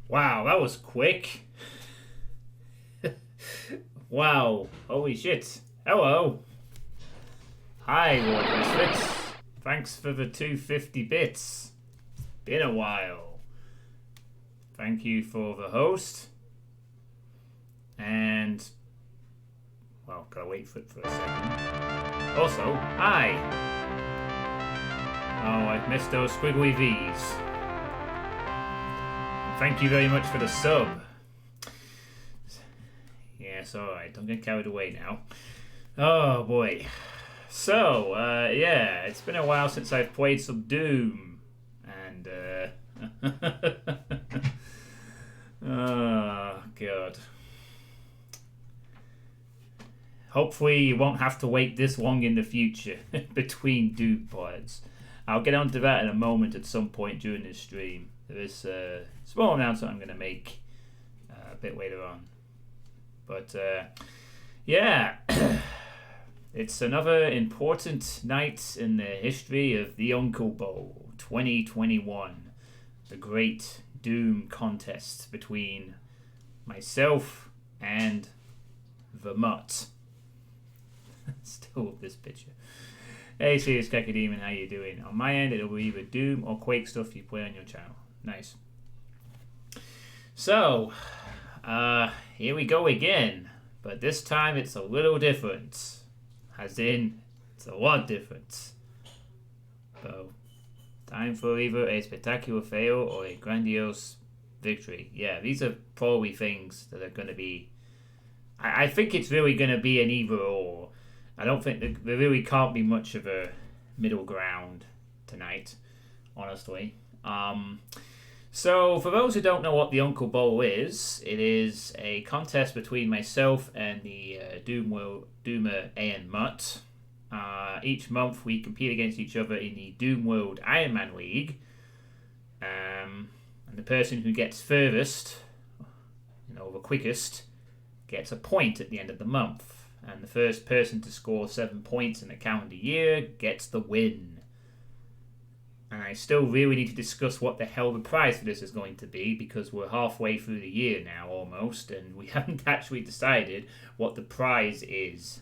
Wow, that was quick. Wow, holy shit. Hello. Hi, Lord Misfits. Thanks for the 250 bits. Been a while. Thank you for the host. And, well, gotta wait for it for a second. Also, hi. Oh, I've missed those squiggly V's. Thank you very much for the sub. Yes, alright, don't get carried away now. Oh boy. So, yeah, it's been a while since I've played some Doom. And, oh, God. Hopefully you won't have to wait this long in the future between Doom parts. I'll get onto that in a moment at some point during this stream. There is a small announcement I'm going to make a bit later on. But, yeah, it's another important night in the history of the Uncle Bowl 2021. The great Doom contest between myself and the Mutt. Still with this picture. Hey, Serious Cacademon, how you doing? On my end, it'll be either Doom or Quake stuff you play on your channel. Nice. So, here we go again. But this time it's a little different. As in, it's a lot different. So, time for either a spectacular fail or a grandiose victory. Yeah, these are probably things that are going to be... I think it's really going to be an either or. I don't think there really can't be much of a middle ground tonight, honestly. So, for those who don't know what the Uncle Bowl is, it is a contest between myself and the Doomer Ian Mutt. Each month we compete against each other in the Doomworld Ironman League. And the person who gets furthest, the quickest, gets a point at the end of the month. And the first person to score 7 points in the calendar year gets the win. And I still really need to discuss what the hell the prize for this is going to be, because we're halfway through the year now almost, and we haven't actually decided what the prize is.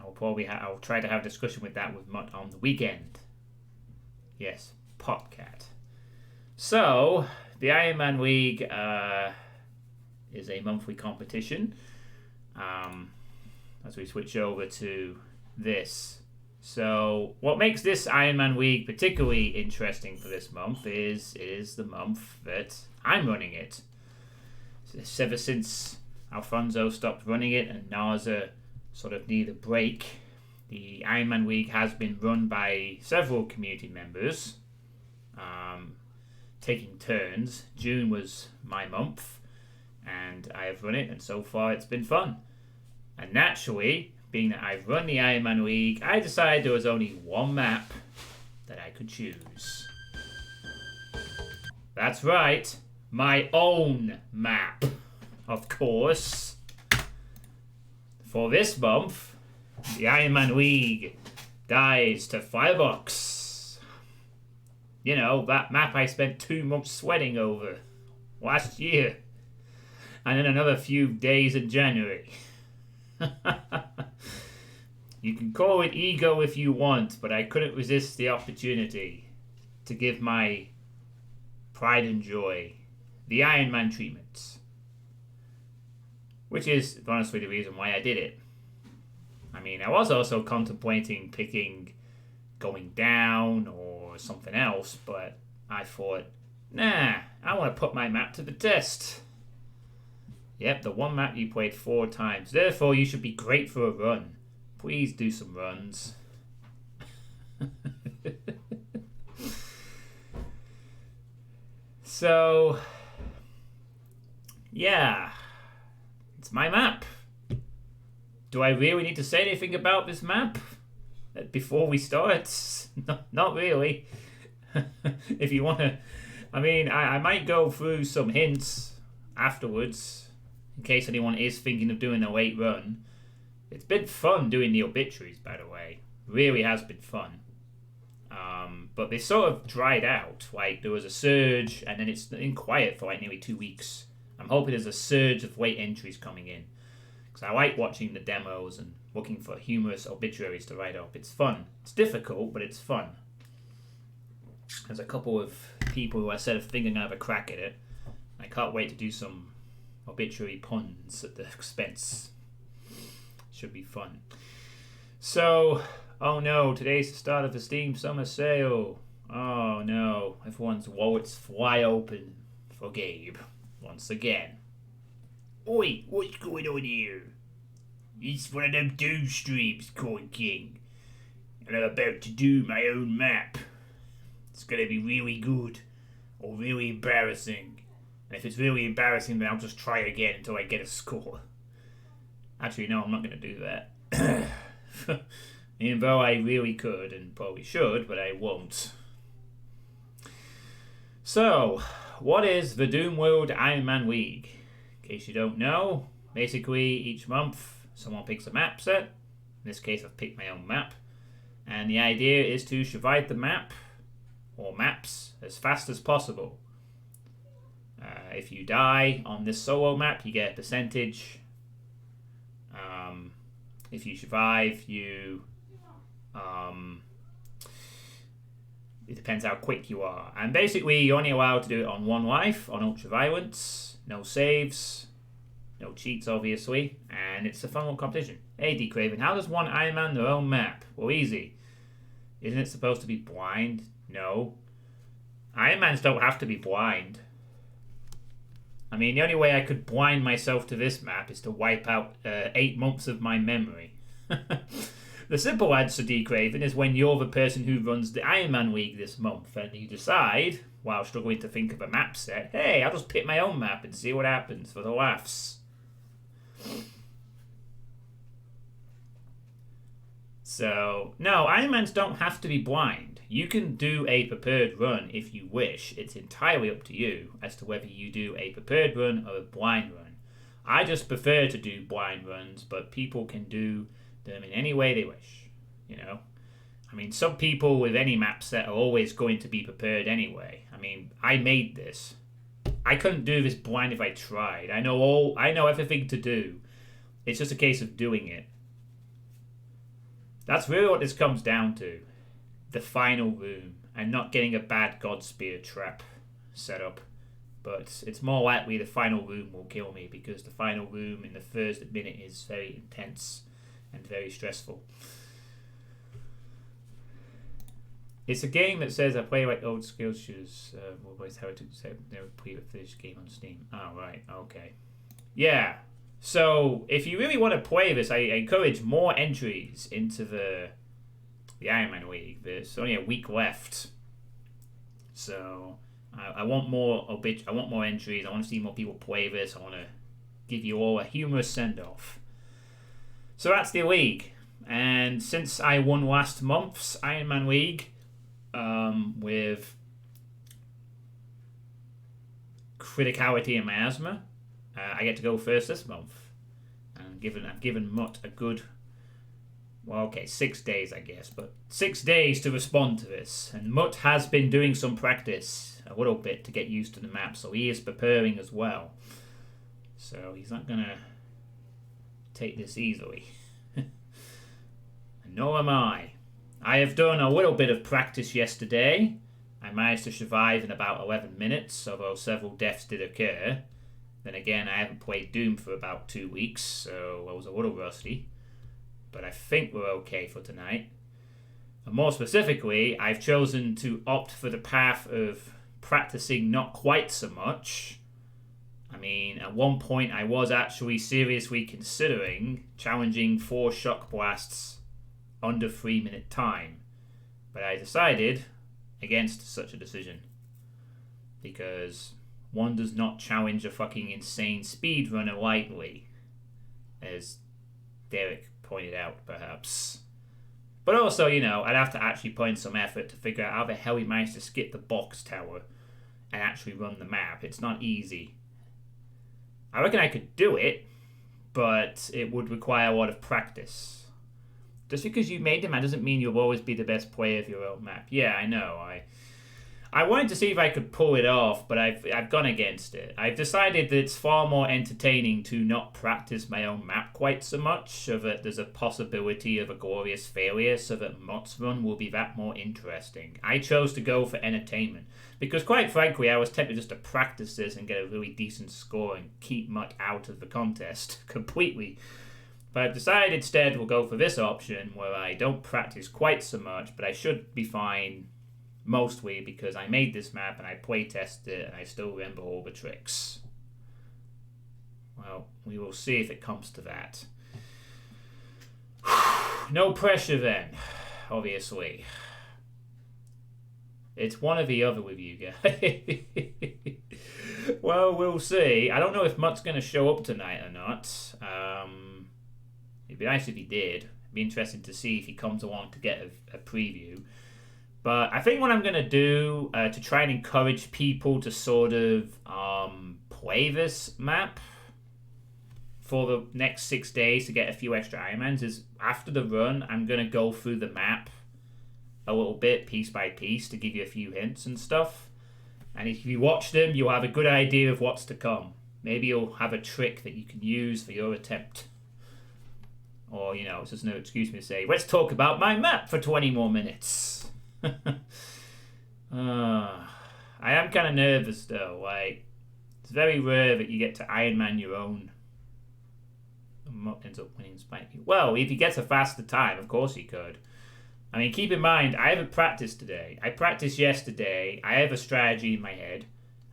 I'll try to have a discussion with that with Mutt on the weekend. Yes, Popcat. So, the Ironman League is a monthly competition. As we switch over to this. So, what makes this Ironman League particularly interesting for this month is it is the month that I'm running it. So ever since Alfonso stopped running it and Naza sort of needed a break, the Ironman League has been run by several community members, taking turns. June was my month, and I have run it, and so far it's been fun. And naturally, being that I've run the Ironman League, I decided there was only one map that I could choose. That's right, my own map, of course. For this month, the Ironman League dies to Firebox. You know, that map I spent 2 months sweating over last year. And then another few days in January. You can call it ego if you want, but I couldn't resist the opportunity to give my pride and joy the Iron Man treatment. Which is honestly the reason why I did it. I mean, I was also contemplating picking going down or something else, but I thought, nah, I want to put my map to the test. Yep, the one map you played 4 times. Therefore, you should be great for a run. Please do some runs. So, yeah. It's my map. Do I really need to say anything about this map before we start? Not really. If you want to... I mean, I might go through some hints afterwards, in case anyone is thinking of doing a late run. It's been fun doing the obituaries, by the way. Really has been fun. But they sort of dried out. Like, there was a surge, and then it's been quiet for like nearly 2 weeks. I'm hoping there's a surge of late entries coming in. Because I like watching the demos and looking for humorous obituaries to write up. It's fun. It's difficult, but it's fun. There's a couple of people who I said are thinking to have a crack at it. I can't wait to do some obituary puns at the expense. Should be fun. So, oh no, today's the start of the Steam Summer Sale. Oh no, everyone's wallets fly open for Gabe once again. Oi, what's going on here? It's one of them Doom streams, Coin King. And I'm about to do my own map. It's gonna be really good, or really embarrassing. And if it's really embarrassing, then I'll just try again until I get a score. Actually, no, I'm not gonna do that. Even though I really could, and probably should, but I won't. So, what is the Doomworld Ironman League? In case you don't know, basically each month someone picks a map set. In this case, I've picked my own map. And the idea is to survive the map, or maps, as fast as possible. If you die on this solo map, you get a percentage. If you survive, you... it depends how quick you are. And basically, you're only allowed to do it on one life, on ultra-violence, no saves, no cheats, obviously, and it's a fun little competition. Hey, D. Craven, how does one Ironman their own map? Well, easy. Isn't it supposed to be blind? No. Ironmans don't have to be blind. I mean, the only way I could blind myself to this map is to wipe out 8 months of my memory. The simple answer, D. Craven, is when you're the person who runs the Ironman League this month and you decide, while struggling to think of a map set, hey, I'll just pick my own map and see what happens for the laughs. So, no, Ironmans don't have to be blind. You can do a prepared run if you wish. It's entirely up to you as to whether you do a prepared run or a blind run. I just prefer to do blind runs, but people can do them in any way they wish, you know. I mean, some people with any map set are always going to be prepared anyway. I mean, I made this. I couldn't do this blind if I tried. I know everything to do. It's just a case of doing it. That's really what this comes down to. The final room, and not getting a bad Godspear trap set up. But it's more likely the final room will kill me, because the final room in the first minute is very intense and very stressful. It's a game that says I play like old skill shooters. Always how to say never play a finished game on Steam. Oh, right, okay. Yeah. So if you really want to play this, I encourage more entries into the Ironman League. There's only a week left, so I want more I want more entries. I want to see more people play this. I want to give you all a humorous send-off. So that's the league. And since I won last month's Ironman League with criticality and miasma, I get to go first this month. And I've given Mutt a good, 6 days, I guess, but 6 days to respond to this. And Mutt has been doing some practice, a little bit, to get used to the map, so he is preparing as well. So he's not going to take this easily. And nor am I. I have done a little bit of practice yesterday. I managed to survive in about 11 minutes, although several deaths did occur. Then again, I haven't played Doom for about 2 weeks, so I was a little rusty. But I think we're okay for tonight. And more specifically, I've chosen to opt for the path of practicing not quite so much. I mean, at one point I was actually seriously considering challenging 4 shock blasts under 3-minute time. But I decided against such a decision. Because one does not challenge a fucking insane speedrunner lightly, as Derek pointed out, perhaps. But also, I'd have to actually put in some effort to figure out how the hell he managed to skip the box tower and actually run the map. It's not easy. I reckon I could do it, but it would require a lot of practice. Just because you made the map doesn't mean you'll always be the best player of your own map. Yeah, I know. I wanted to see if I could pull it off, but I've gone against it. I've decided that it's far more entertaining to not practice my own map quite so much, so that there's a possibility of a glorious failure, so that Mott's run will be that more interesting. I chose to go for entertainment, because quite frankly, I was tempted just to practice this and get a really decent score and keep Mott out of the contest completely. But I've decided instead we'll go for this option, where I don't practice quite so much, but I should be fine mostly because I made this map and I play tested it and I still remember all the tricks. Well, we will see if it comes to that. No pressure then, obviously. It's one or the other with you guys. Well, we'll see. I don't know if Mutt's going to show up tonight or not. It'd be nice if he did. It'd be interesting to see if he comes along to get a preview. But I think what I'm going to do to try and encourage people to sort of play this map for the next 6 days to get a few extra Ironmans is after the run, I'm going to go through the map a little bit, piece by piece, to give you a few hints and stuff. And if you watch them, you'll have a good idea of what's to come. Maybe you'll have a trick that you can use for your attempt. Or, it's just no excuse me to say, let's talk about my map for 20 more minutes. I am kind of nervous though. It's very rare that you get to Ironman your own. Mutt ends up winning despite you. Well, if he gets a faster time, of course he could. I mean, keep in mind, I haven't practiced today. I practiced yesterday. I have a strategy in my head.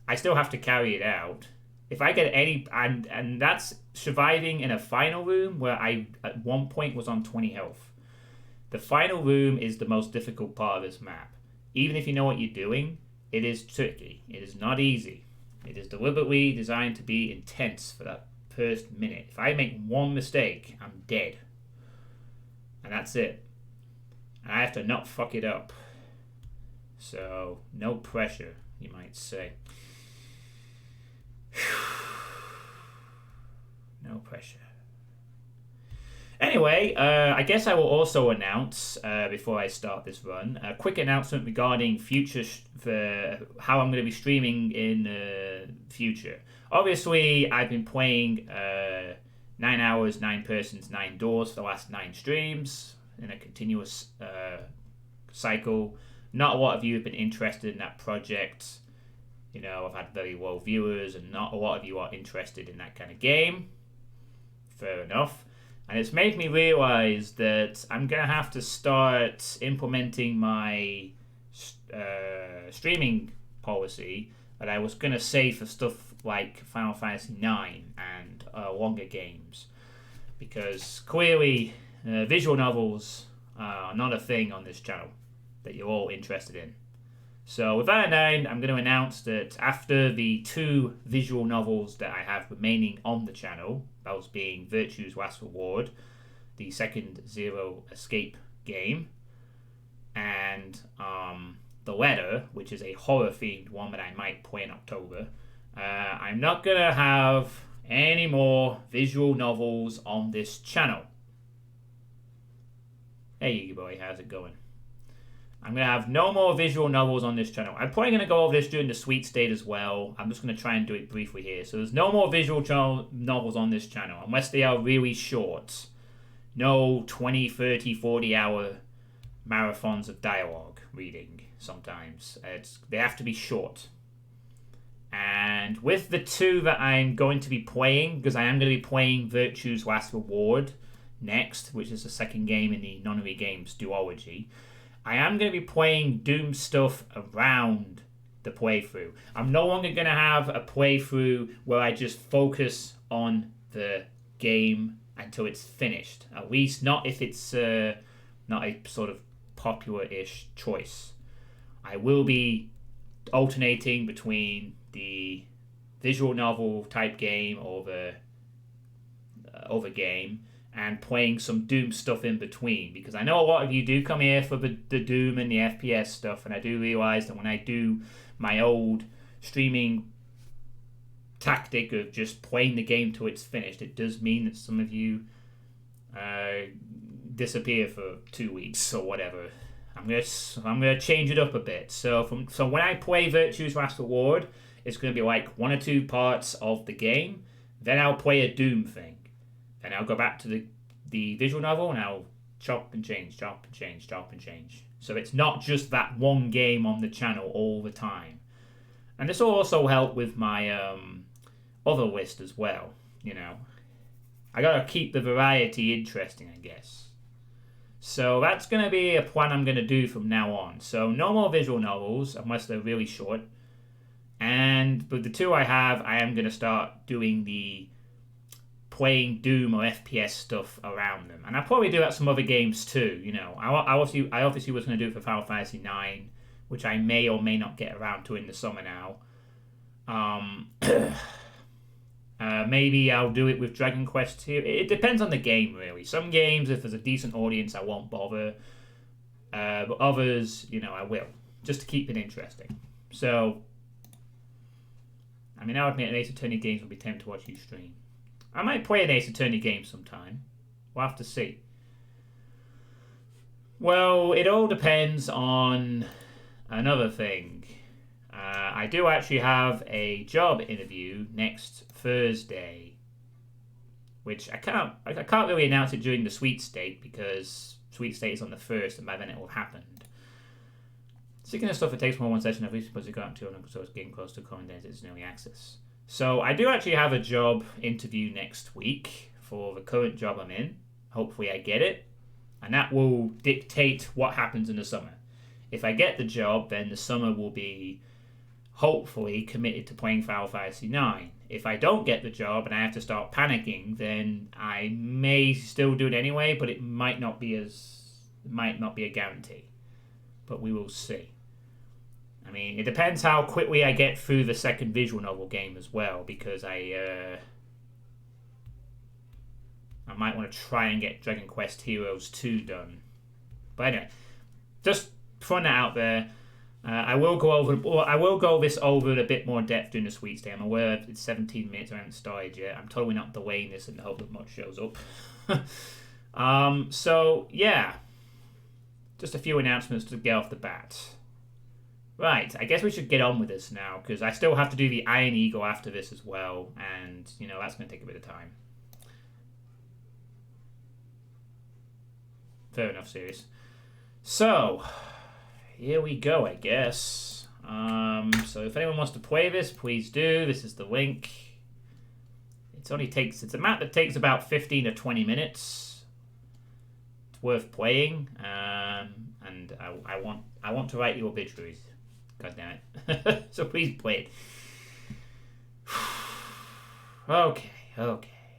I still have to carry it out. If I get any, and that's surviving in a final room where I at one point was on 20 health. The final room is the most difficult part of this map. Even if you know what you're doing, it is tricky. It is not easy. It is deliberately designed to be intense for that first minute. If I make one mistake, I'm dead. And that's it. And I have to not fuck it up. So, no pressure, you might say. No pressure. Anyway, I guess I will also announce, before I start this run, a quick announcement regarding future for how I'm going to be streaming in future. Obviously, I've been playing 9 hours, 9 persons, 9 doors for the last 9 streams in a continuous cycle. Not a lot of you have been interested in that project. I've had very low viewers, and not a lot of you are interested in that kind of game. Fair enough. And it's made me realize that I'm going to have to start implementing my streaming policy that I was going to say for stuff like Final Fantasy IX and longer games. Because clearly, visual novels are not a thing on this channel that you're all interested in. So with that in mind, I'm going to announce that after the 2 visual novels that I have remaining on the channel, those being Virtue's Last Reward, the second Zero Escape game, and The Letter, which is a horror-themed one that I might play in October, I'm not going to have any more visual novels on this channel. Hey, you boy, how's it going? I'm going to have no more visual novels on this channel. I'm probably going to go over this during the sweet state as well. I'm just going to try and do it briefly here. So there's no more visual novels on this channel, unless they are really short. No 20, 30, 40 hour marathons of dialogue reading sometimes. They have to be short. And with the 2 that I'm going to be playing, because I am going to be playing Virtue's Last Reward next, which is the second game in the Nonary Games duology, I am going to be playing Doom stuff around the playthrough. I'm no longer going to have a playthrough where I just focus on the game until it's finished. At least not if it's not a sort of popular-ish choice. I will be alternating between the visual novel type game over game and playing some Doom stuff in between, because I know a lot of you do come here for the Doom and the FPS stuff, and I do realise that when I do my old streaming tactic of just playing the game till it's finished, it does mean that some of you disappear for 2 weeks or whatever. I'm gonna change it up a bit. So when I play Virtue's Last Reward, it's gonna be like 1 or 2 parts of the game. Then I'll play a Doom thing. Then I'll go back to the visual novel and I'll chop and change, chop and change, chop and change. So it's not just that one game on the channel all the time. And this will also help with my other list as well. You know, I gotta keep the variety interesting, I guess. So that's going to be a plan I'm going to do from now on. So no more visual novels unless they're really short. And with the 2 I have, I am going to start doing the playing Doom or FPS stuff around them. And I'll probably do that some other games too. You know, I obviously was going to do it for Final Fantasy 9, which I may or may not get around to in the summer now. Maybe I'll do it with Dragon Quest here. It depends on the game, really. Some games, if there's a decent audience, I won't bother. But others, you know, I will. Just to keep it interesting. So, I mean, I'll admit an Ace Attorney games will be tempting to watch you stream. I might play an Ace Attorney game sometime. We'll have to see. Well, it all depends on another thing. I do actually have a job interview next Thursday, which I can't really announce it during the Sweet State because Sweet State is on the 1st, and by then it will have happened. Speaking of stuff, it takes more one session. I've recently supposed to go out to and so it's getting close to common days. It's in early access. So I do actually have a job interview next week for the current job I'm in. Hopefully I get it, and that will dictate what happens in the summer. If I get the job, then the summer will be hopefully committed to playing Final Fantasy 9. If I don't get the job and I have to start panicking, then I may still do it anyway, but it might not be a guarantee. But we will see. I mean, it depends how quickly I get through the second visual novel game as well, because I might want to try and get Dragon Quest Heroes 2 done. But anyway, just throwing that out there. I will go this over in a bit more depth during the Sweet Stay. I'm aware it's 17 minutes. I haven't started yet. I'm totally not delaying this in the hope that much shows up. So yeah, just a few announcements to get off the bat. Right, I guess we should get on with this now because I still have to do the Ironeagle after this as well, and you know that's going to take a bit of time. Fair enough, serious. So. Here we go, I guess. So if anyone wants to play this, please do. This is the link. It's a map that takes about 15 to 20 minutes. It's worth playing. And I want to write your obituaries. God damn it. So please play it. Okay.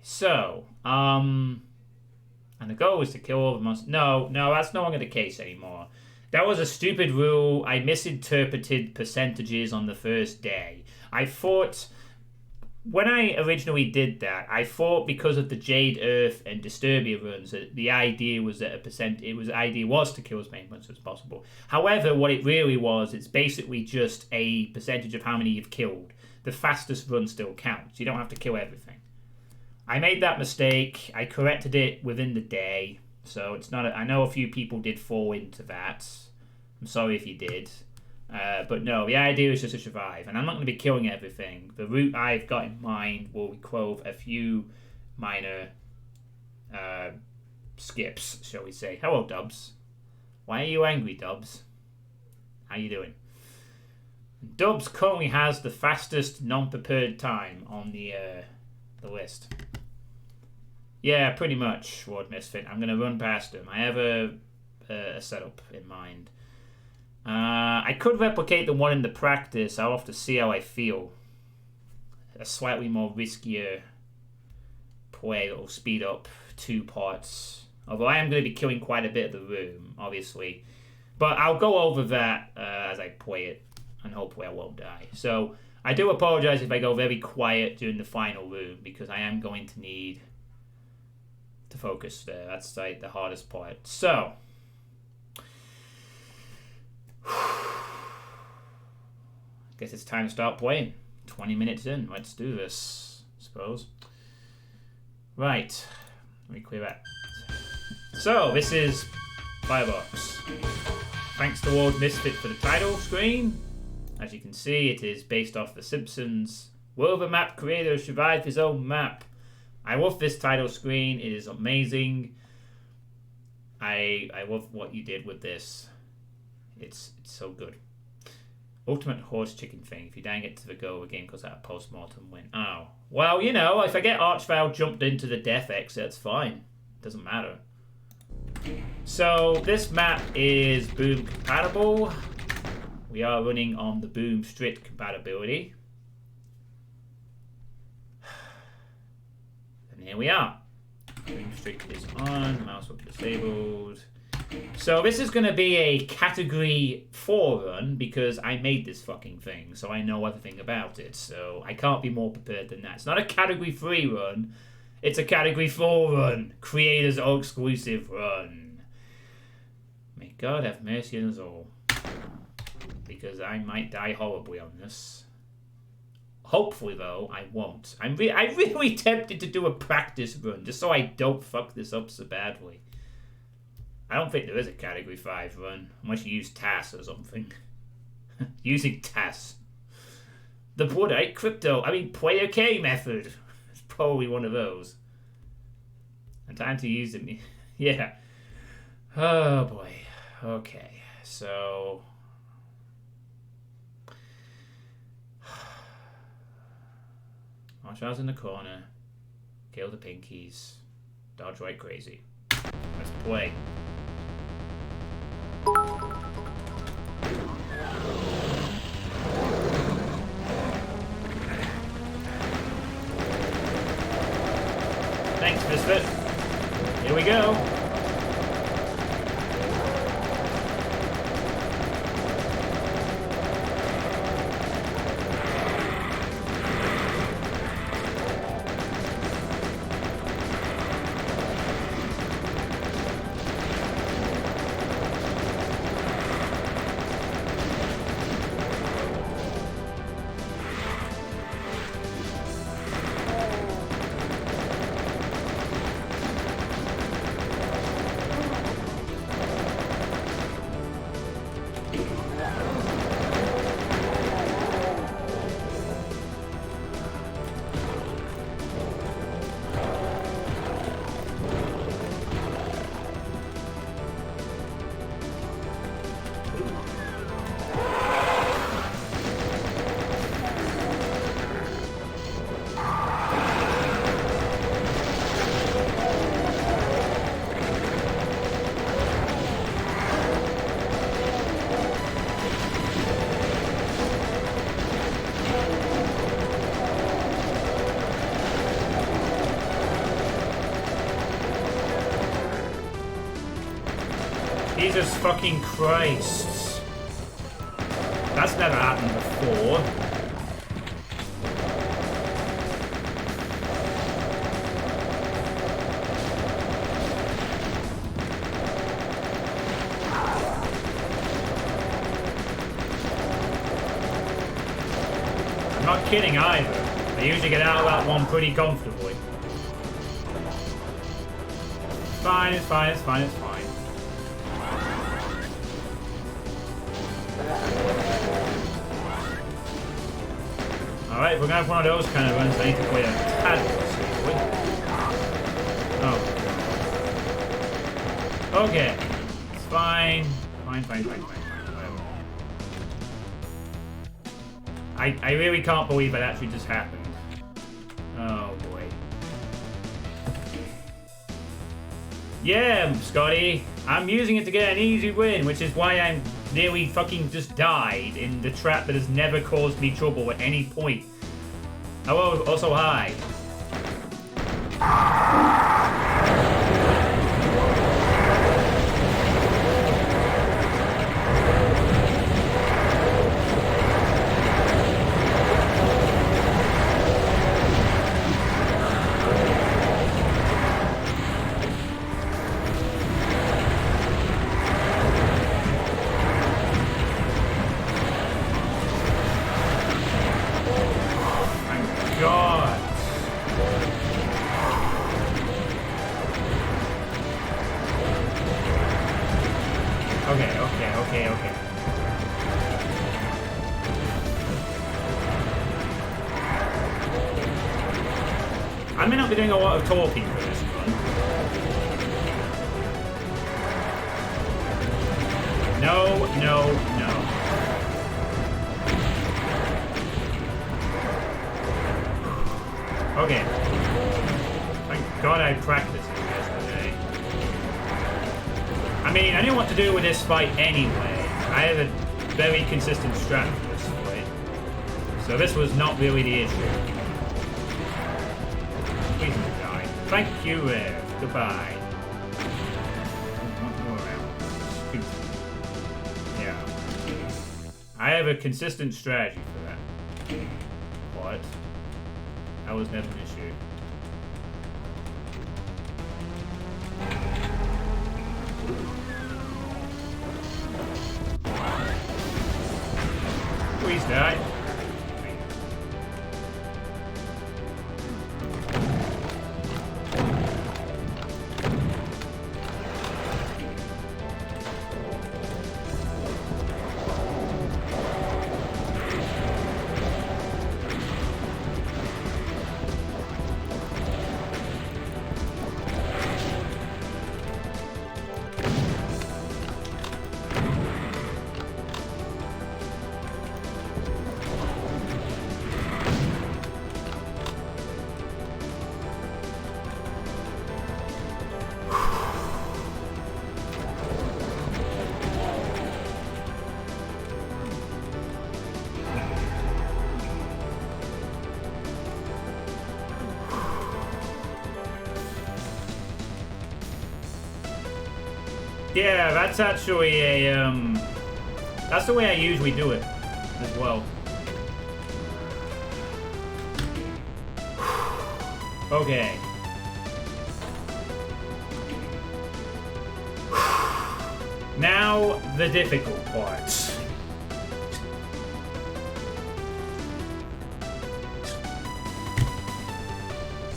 So, and the goal is to kill all the monsters. No, that's no longer the case anymore. That was a stupid rule. I misinterpreted percentages on the first day. I thought, when I originally did that, I thought because of the Jade Earth and Disturbia runs, that the idea was that the idea was to kill as many monsters as possible. However, what it really was, it's basically just a percentage of how many you've killed. The fastest run still counts. You don't have to kill everything. I made that mistake. I corrected it within the day. So it's not. I know a few people did fall into that. I'm sorry if you did. But no, the idea is just to survive. And I'm not going to be killing everything. The route I've got in mind will clove a few minor skips, shall we say. Hello, Dubs. Why are you angry, Dubs? How you doing? Dubs currently has the fastest non-prepared time on the list. Yeah, pretty much, Ward Misfit. I'm going to run past him. I have a setup in mind. I could replicate the one in the practice. I'll have to see how I feel. A slightly more riskier play that will speed up 2 parts. Although I am going to be killing quite a bit of the room, obviously. But I'll go over that as I play it, and hopefully I won't die. So I do apologize if I go very quiet during the final room, because I am going to need to focus there. That's like the hardest part. So I guess it's time to start playing. 20 minutes in. Let's do this, I suppose. Right. Let me clear that. So, this is Firebox. Thanks to Old Misfit for the title screen. As you can see, it is based off The Simpsons. Will the map creator survive his own map? I love this title screen. It is amazing. I love what you did with this. It's so good. Ultimate horse chicken thing. If you dang it to the go, the game goes out a post-mortem win. Oh. Well, you know, if I get Archvile jumped into the death exit, it's fine. Doesn't matter. So, this map is Boom compatible. We are running on the Boom strict compatibility. And here we are. Boom strict is on, mouse wheel disabled. So this is going to be a category 4 run because I made this fucking thing, so I know everything about it. So I can't be more prepared than that. It's not a category 3 run, it's a category 4 run. Creators exclusive run. May God have mercy on us all. Because I might die horribly on this. Hopefully, though, I won't. I'm really tempted to do a practice run, just so I don't fuck this up so badly. I don't think there is a Category 5 run, unless you use TAS or something. Using TAS. The Bloodite Player K method. It's probably one of those. And time to use it. Yeah. Oh, boy. Okay, so... Marshall's in the corner. Kill the pinkies. Dodge right crazy. Let's play. Thanks, Misfit. Here we go. Jesus fucking Christ. That's never happened before. I'm not kidding either. I usually get out of that one pretty comfortably. Fine, it's fine, it's fine, it's fine. Alright, if we're gonna have one of those kind of runs, I need to play a tad more safely. Oh. Okay. It's fine. Fine, whatever. I really can't believe that actually just happened. Oh boy. Yeah, Scotty. I'm using it to get an easy win, which is why I'm nearly fucking just died in the trap that has never caused me trouble at any point. Hello, also hi. I may not be doing a lot of talking for this one. No, no, no. Okay. Thank God I practiced it yesterday. I mean, I knew what to do with this fight anyway. I have a very consistent strategy for this fight. So this was not really the issue. Please don't die. Thank you, Rev. Goodbye. Yeah. I have a consistent strategy for that. What? That was never an issue. Please die. Yeah, that's actually a, that's the way I usually do it, as well. Okay. Now, the difficult parts.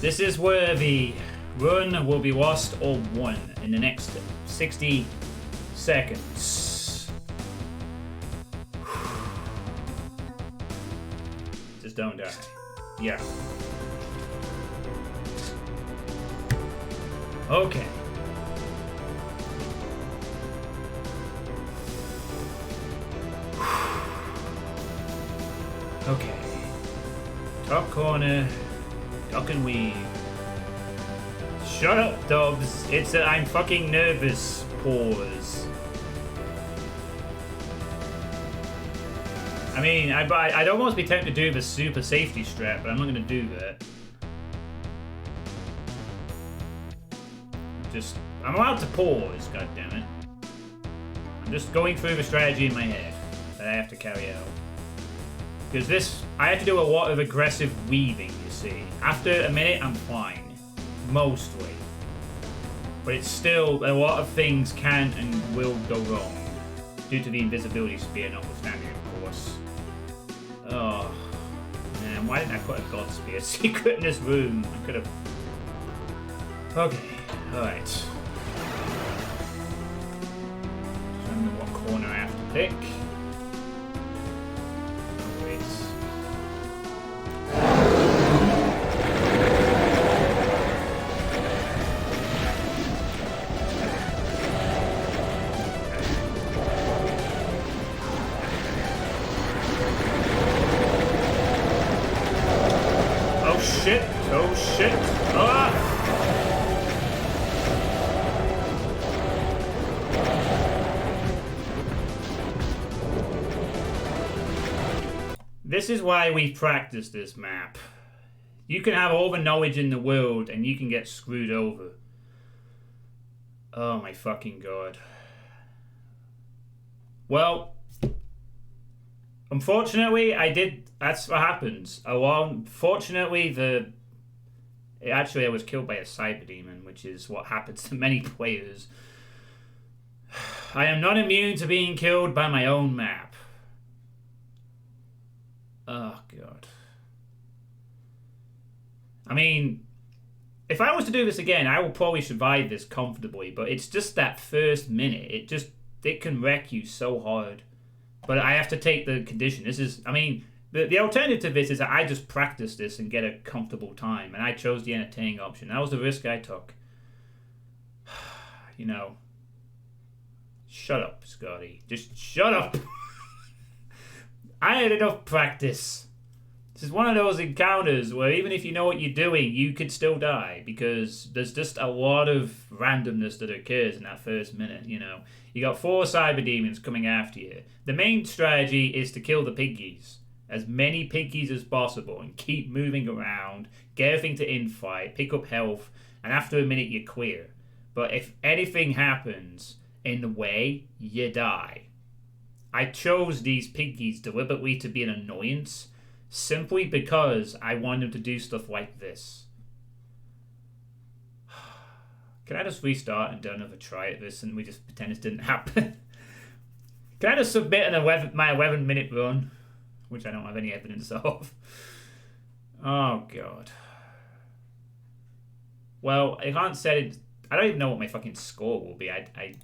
This is where the run will be lost or won in the next 60 seconds. Just don't die. Yeah. Okay. Okay. Top corner. Duck and weave. Shut up, Dobbs. It's a I'm fucking nervous pause. I mean, I'd almost be tempted to do the super safety strat, but I'm not going to do that. I'm allowed to pause, goddammit. I'm just going through the strategy in my head that I have to carry out. Because I have to do a lot of aggressive weaving, you see. After a minute, I'm fine. Mostly. But it's still, a lot of things can and will go wrong. Due to the invisibility spear notwithstanding, of course. Oh. Man, why didn't I put a god spear secret in this room? I could have... Okay. Alright. Remember what corner I have to pick. Oh shit! Ah! This is why we practice this map. You can have all the knowledge in the world and you can get screwed over. Oh my fucking god. Well, unfortunately, that's what happens. Fortunately, actually, I was killed by a cyber demon, which is what happens to many players. I am not immune to being killed by my own map. Oh, God. I mean, if I was to do this again, I will probably survive this comfortably, but it's just that first minute. It can wreck you so hard. But I have to take the condition. I mean, The alternative to this is that I just practice this and get a comfortable time, and I chose the entertaining option. That was the risk I took. You know. Shut up, Scotty. Just shut up. I had enough practice. This is one of those encounters where even if you know what you're doing, you could still die, because there's just a lot of randomness that occurs in that first minute, you know. You got 4 cyber demons coming after you. The main strategy is to kill the piggies. As many piggies as possible and keep moving around, get everything to infight, pick up health, and after a minute you're clear. But if anything happens in the way, you die. I chose these piggies deliberately to be an annoyance, simply because I wanted them to do stuff like this. Can I just restart and do another try at this and we just pretend this didn't happen? Can I just submit my 11-minute run? Which I don't have any evidence of. Oh, God. Well, I can't set it... I don't even know what my fucking score will be. Alright,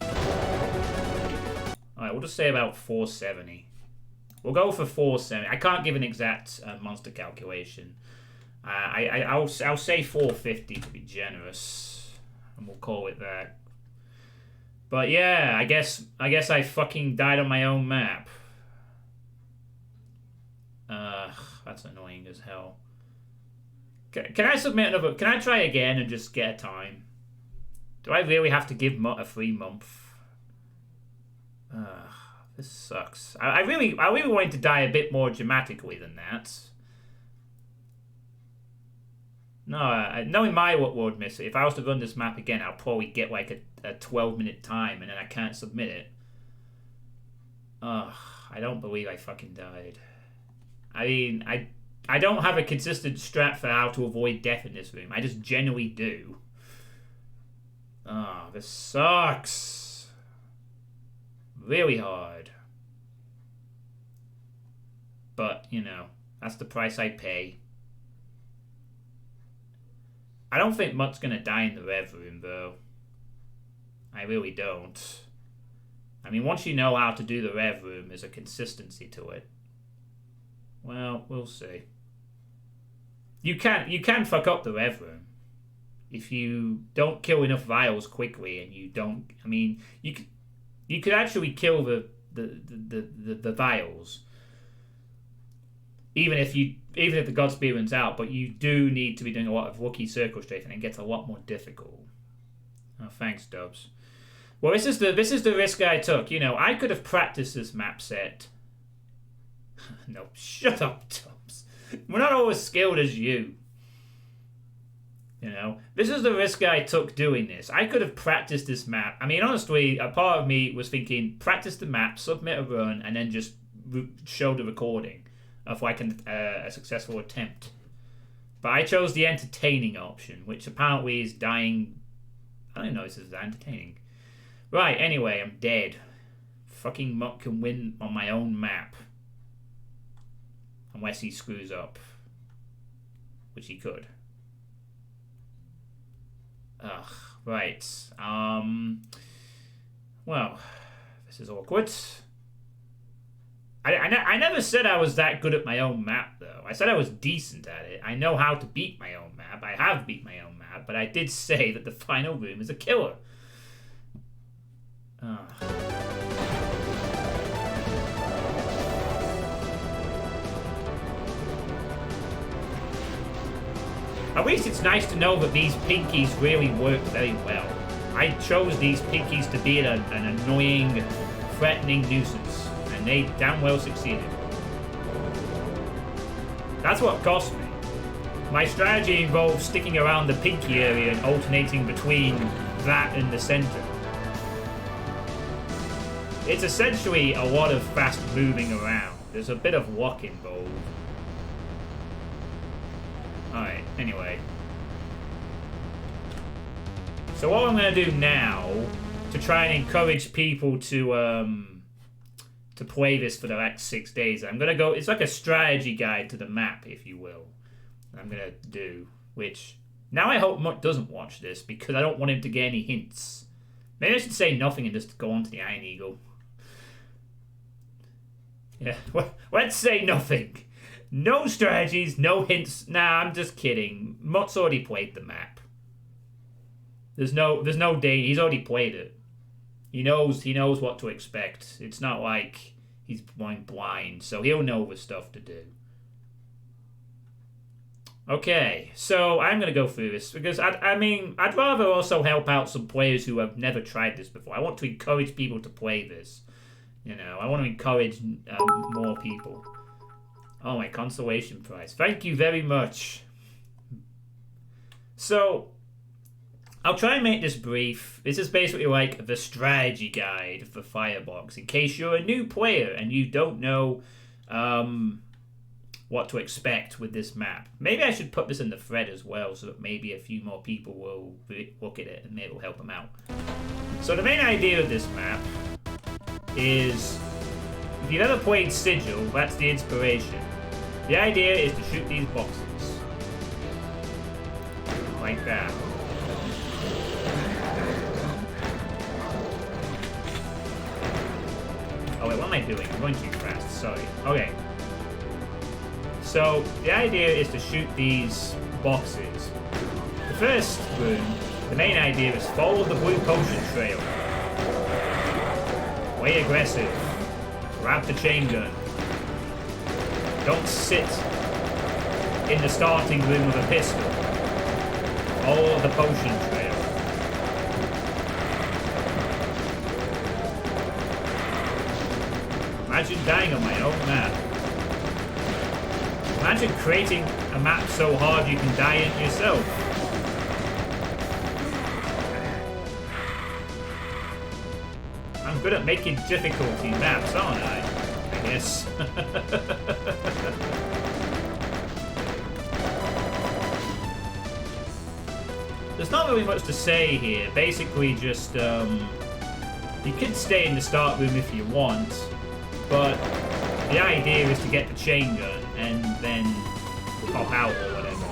we'll just say about 470. We'll go for 470. I can't give an exact monster calculation. I'll say 450 to be generous, and we'll call it that. But yeah, I guess I fucking died on my own map. That's annoying as hell. Can I submit another? Can I try again and just get a time? Do I really have to give a free month? This sucks. I really wanted to die a bit more dramatically than that. No, knowing my world miss, if I was to run this map again, I'll probably get like a 12-minute time and then I can't submit it. Ugh, I don't believe I fucking died. I mean, I don't have a consistent strat for how to avoid death in this room. I just genuinely do. Oh, this sucks. Really hard. But, you know, that's the price I pay. I don't think Mutt's gonna die in the rev room, though. I really don't. I mean, once you know how to do the rev room, there's a consistency to it. Well, we'll see. You can fuck up the rev room. If you don't kill enough vials quickly and you don't... I mean, you could actually kill the vials. Even if the God Spear runs out, but you do need to be doing a lot of Wookiee circle strafing and it gets a lot more difficult. Oh, thanks, Dubs. Well, this is the risk I took. You know, I could have practiced this map set. No, shut up, Dubs. We're not all as skilled as you. You know, this is the risk I took doing this. I could have practiced this map. I mean, honestly, a part of me was thinking, practice the map, submit a run, and then just show the recording of like a successful attempt. But I chose the entertaining option, which apparently is dying. I don't know if this is entertaining. Right, anyway, I'm dead. Fucking Mutt can win on my own map. Unless he screws up. Which he could. Ugh, right. Well, this is awkward. I never said I was that good at my own map, though. I said I was decent at it. I know how to beat my own map. I have beat my own map, but I did say that the final room is a killer. Ugh. At least it's nice to know that these pinkies really work very well. I chose these pinkies to be an annoying, threatening nuisance, and they damn well succeeded. That's what cost me. My strategy involved sticking around the pinky area and alternating between that and the center. It's essentially a lot of fast moving around. There's a bit of luck involved. Alright, anyway. So what I'm going to do now, to try and encourage people to play this for the next 6 days, I'm going to go... It's like a strategy guide to the map, if you will. I'm going to do, which... Now I hope Mutt doesn't watch this, because I don't want him to get any hints. Maybe I should say nothing and just go on to the Ironeagle. Yeah, well, let's say nothing. No strategies, no hints. Nah, I'm just kidding. Mutt's already played the map. There's no date. He's already played it. He knows what to expect. It's not like he's going blind, so he'll know the stuff to do. Okay, so I'm going to go through this because, I'd rather also help out some players who have never tried this before. I want to encourage people to play this. You know, I want to encourage more people. Oh, my consolation prize. Thank you very much. So, I'll try and make this brief. This is basically like the strategy guide for Firebox, in case you're a new player and you don't know what to expect with this map. Maybe I should put this in the thread as well, so that maybe a few more people will look at it and maybe it'll help them out. So the main idea of this map is, if you've ever played Sigil, that's the inspiration. The idea is to shoot these boxes. Like that. Oh wait, what am I doing? I'm going too fast, sorry. Okay. So, the idea is to shoot these boxes. The first room, the main idea is follow the blue potion trail. Way aggressive. Grab the chain gun. Don't sit in the starting room with a pistol. Follow the potion trail. Imagine dying on my own map. Imagine creating a map so hard you can die in yourself. I'm good at making difficulty maps, aren't I? I guess. There's not really much to say here. Basically just, you could stay in the start room if you want, but the idea is to get the chain gun and then pop out or whatever.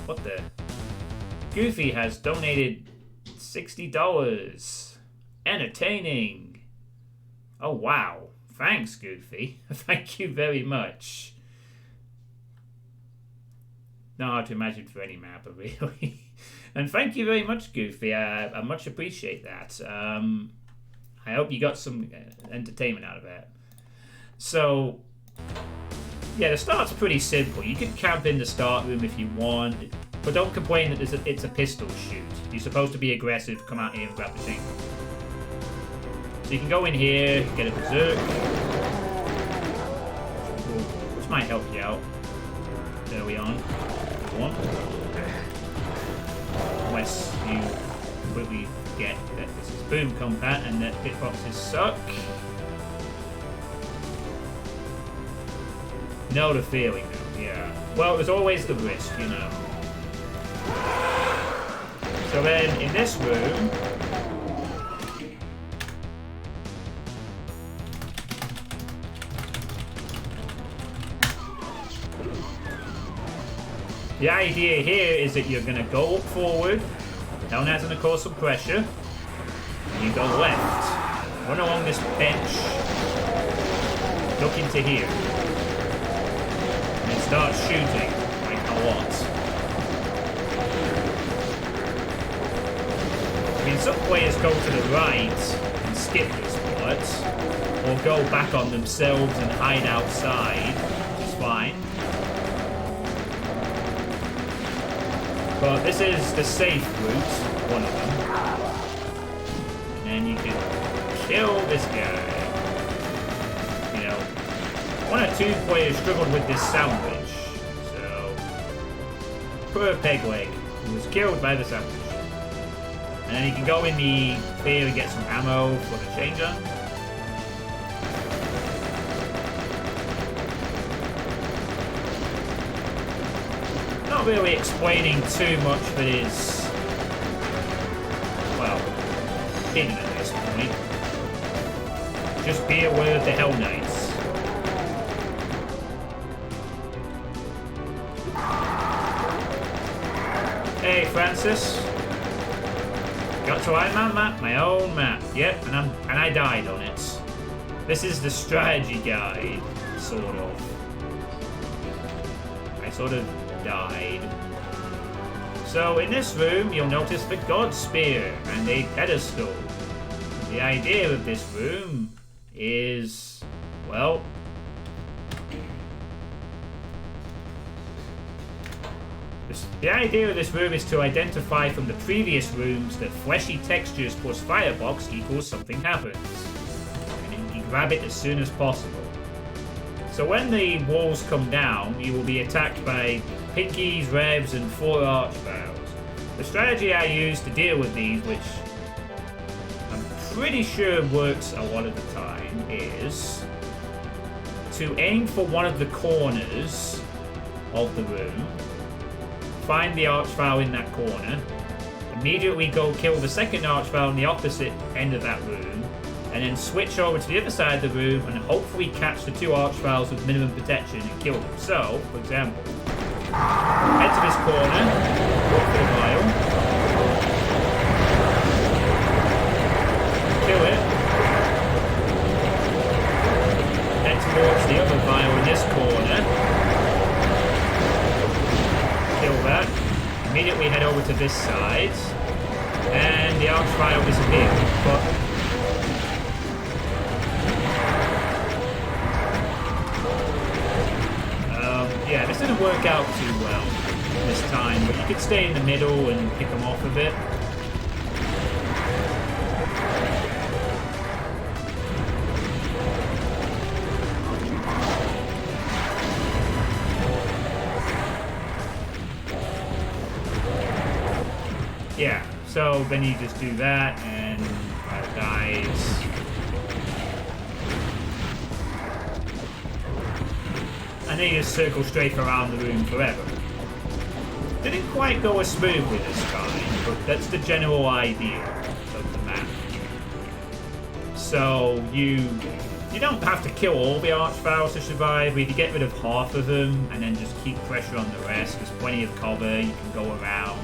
What the? Goofy has donated $60. Entertaining. Oh, wow. Thanks, Goofy. Thank you very much. Not hard to imagine for any mapper, really. And thank you very much, Goofy. I much appreciate that. I hope you got some entertainment out of that. So, yeah, the start's pretty simple. You can camp in the start room if you want, but don't complain that it's a pistol shoot. You're supposed to be aggressive, come out here and grab the chain. So you can go in here, get a berserk, which might help you out early on. One. Unless you completely forget that this is boom combat and that hitboxes suck. Know the feeling though, yeah. Well, there's always the risk, you know. So then, in this room, the idea here is that you're going to go up forward, down that's going to cause some pressure, and you go left, run along this bench, look into here, and then start shooting, like a lot. I mean, some players go to the right and skip this part, or go back on themselves and hide outside, which is fine. But this is the safe route, one of them. And you can kill this guy. You know, one or two players struggled with this sandwich. So, poor Pegleg, who was killed by the sandwich. And then you can go in the field and get some ammo for the chain gun. Not really explaining too much that is, well, hidden at this point. Just be aware of the Hell Knights. Hey, Francis. Got to Ironman map, my own map. Yep, and I died on it. This is the strategy guide, sort of. sort of died. So in this room, you'll notice the God Spear and a pedestal. The idea of this room is, well, the idea of this room is to identify from the previous rooms that fleshy textures plus Firebox equals something happens. And you can grab it as soon as possible. So when the walls come down, you will be attacked by Pinkies, Revs, and 4 Archviles. The strategy I use to deal with these, which I'm pretty sure works a lot of the time, is to aim for one of the corners of the room, find the Archvile in that corner, immediately go kill the second Archvile in the opposite end of that room, and then switch over to the other side of the room and hopefully catch the 2 Archviles with minimum protection and kill them. So, for example, head to this corner, walk for the vial, kill it, head towards the other vial in this corner, kill that, immediately head over to this side, and the Archvile disappears. But yeah, this didn't work out too well this time, but you could stay in the middle and pick them off a bit. Yeah, so then you just do that and dies. And then you just circle straight around the room forever. Didn't quite go as smoothly this time, but that's the general idea of the map. So you don't have to kill all the Archviles to survive, but if you get rid of half of them and then just keep pressure on the rest, there's plenty of cover, you can go around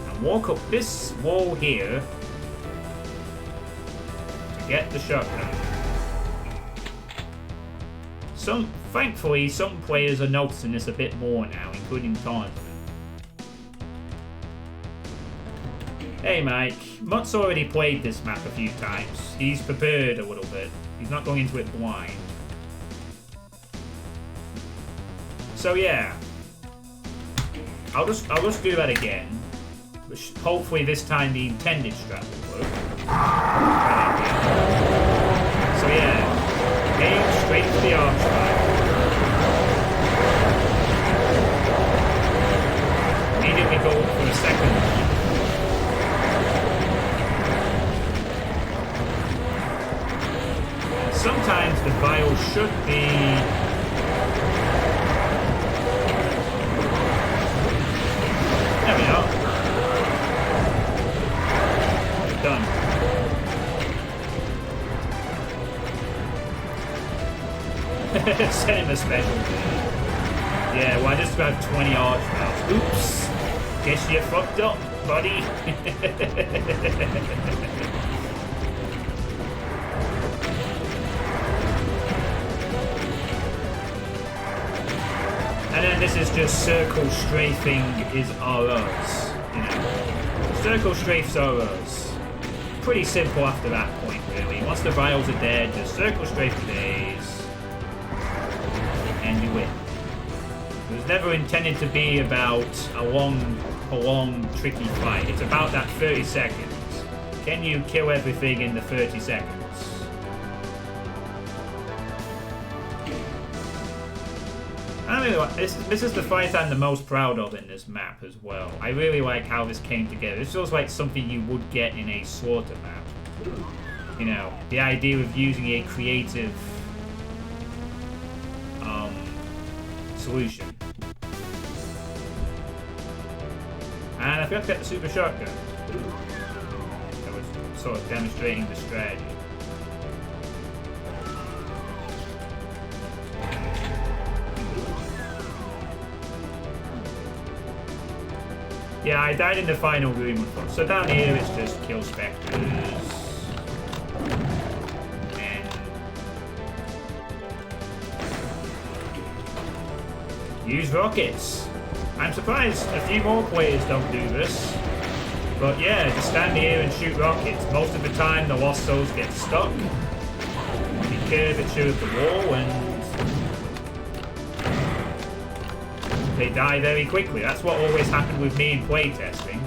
and walk up this wall here to get the shotgun. Thankfully, some players are noticing this a bit more now, including Taunton. Hey Mike, Mutt's already played this map a few times. He's prepared a little bit. He's not going into it blind. So yeah, I'll just do that again. Which hopefully this time the intended strat will work. So yeah. Aim straight for the Archvile. Immediately go for the second one. Sometimes the vial should be... There we go. Done. Send him a special. Yeah, well I just grabbed 20 Archviles. Oops. Guess you fucked up, buddy. And then this is just circle strafing is ROs. You know. Circle strafes ROs. Pretty simple after that point, really. Once the vials are dead, just circle strafe days. And you win. It was never intended to be about a long, prolonged, tricky fight. It's about that 30 seconds. Can you kill everything in the 30 seconds? I really like this is the fight I'm the most proud of in this map as well. I really like how this came together. This feels like something you would get in a slaughter map. You know, the idea of using a creative solution. And I forgot to get the super shotgun. I was sort of demonstrating the strategy. Yeah, I died in the final room. So down here it's just kill specters. use rockets. I'm surprised a few more players don't do this. But yeah, just stand here and shoot rockets. Most of the time the Lost Souls get stuck on the curvature of the wall and they die very quickly. That's what always happened with me in playtesting.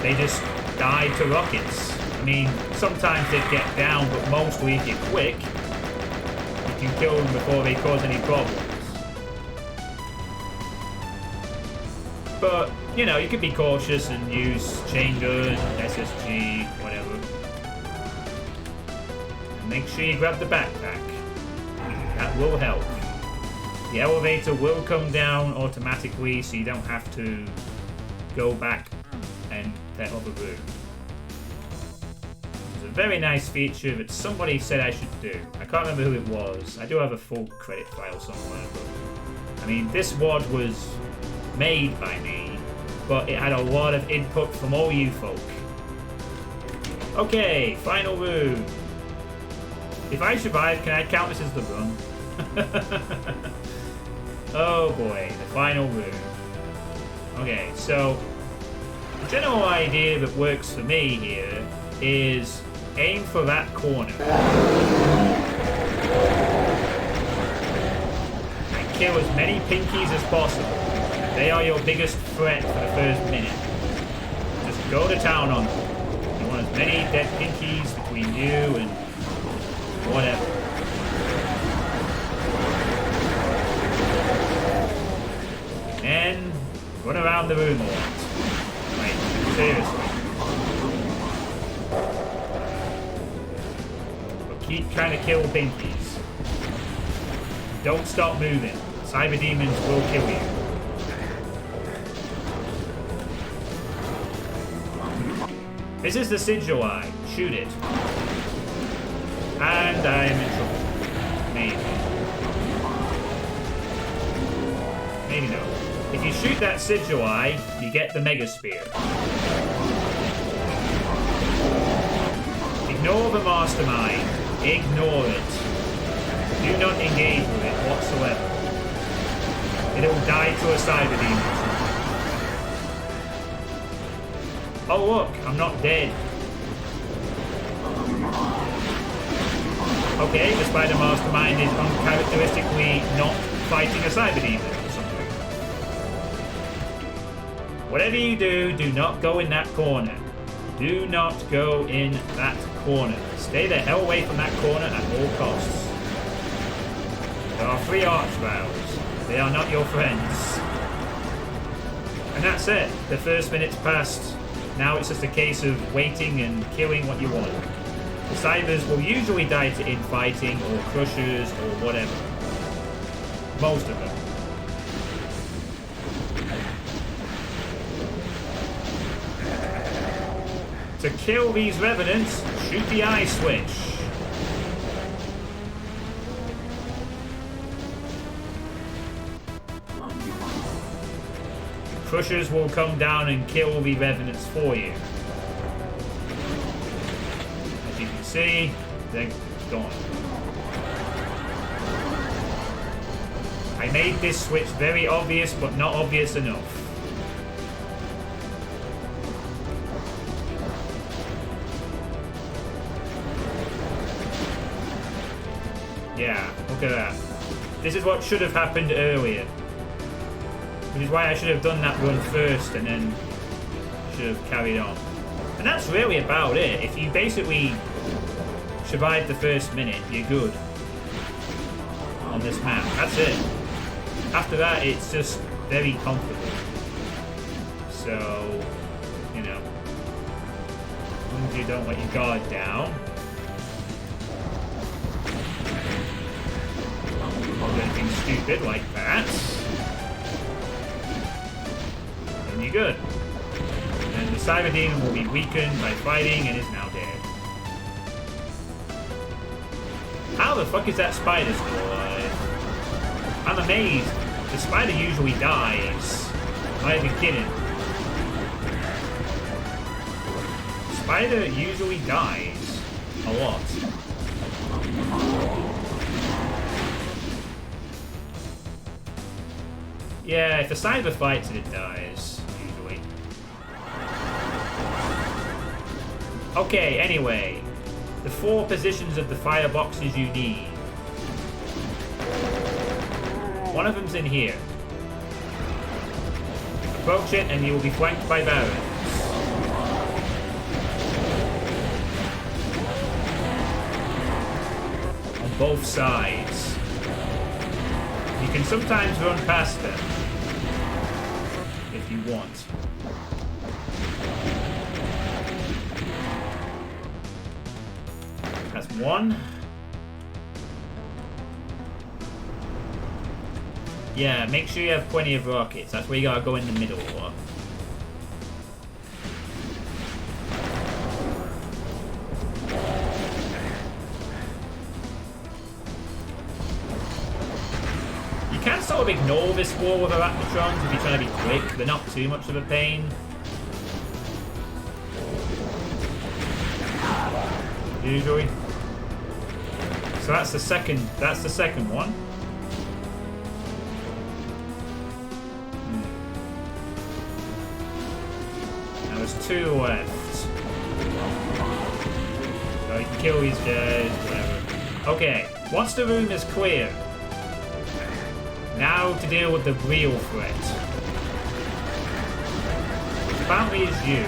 They just die to rockets. I mean, sometimes they get down, but mostly if you're quick, you can kill them before they cause any problems. But, you know, you could be cautious and use chain gun, SSG, whatever. And make sure you grab the backpack. That will help. The elevator will come down automatically, so you don't have to go back and that other room. It's a very nice feature that somebody said I should do. I can't remember who it was. I do have a full credit file somewhere, but I mean, this WOD was made by me, but it had a lot of input from all you folk. Okay, final room. If I survive, can I count this as the run? Oh boy, the final room. Okay, so the general idea that works for me here is aim for that corner and kill as many pinkies as possible. They are your biggest threat for the first minute. Just go to town on them. You want as many dead pinkies between you and whatever. And run around the room a lot. Like, seriously. But keep trying to kill pinkies. Don't stop moving. Cyber demons will kill you. This is the sigil eye. Shoot it. And I am in trouble. Maybe. Maybe no. If you shoot that sigil eye, you get the Mega Spear. Ignore the Mastermind. Ignore it. Do not engage with it whatsoever. It'll die to a Cyber Demon. Oh look, I'm not dead. Okay, the Spider Mastermind is uncharacteristically not fighting a Cyber Demon or something. Whatever you do, do not go in that corner. Do not go in that corner. Stay the hell away from that corner at all costs. There are 3 Archviles. They are not your friends. And that's it. The first minute's passed. Now it's just a case of waiting and killing what you want. The Cybers will usually die to infighting or crushers or whatever. Most of them. To kill these Revenants, shoot the eye switch. Crushers will come down and kill the Revenants for you. As you can see, they're gone. I made this switch very obvious, but not obvious enough. Yeah, look at that. This is what should have happened earlier. Which is why I should have done that run first and then should have carried on. And that's really about it. If you basically survive the first minute, you're good on this map. That's it. After that, it's just very comfortable. So, you know, as long as you don't let your guard down. Or anything stupid like that. And you're good. And the Cyber Demon will be weakened by fighting and is now dead. How the fuck is that spider still alive? I'm amazed. The spider usually dies. Not even kidding. Spider usually dies. A lot. Yeah, if a cyber fights it, it dies, usually. Okay, anyway. The 4 positions of the fireboxes you need. One of them's in here. Approach it and you will be flanked by barons. On both sides. You can sometimes run past them. If you want. That's one. Yeah, make sure you have plenty of rockets. That's where you gotta go in the middle a lot. You can sort of ignore this wall with Arachnotrons if you're trying to be quick. They're not too much of a pain. Usually. So that's the second one. Now there's 2 left. So you can kill these guys, whatever. Okay, once the room is clear, now to deal with the real threat. Apparently it's you.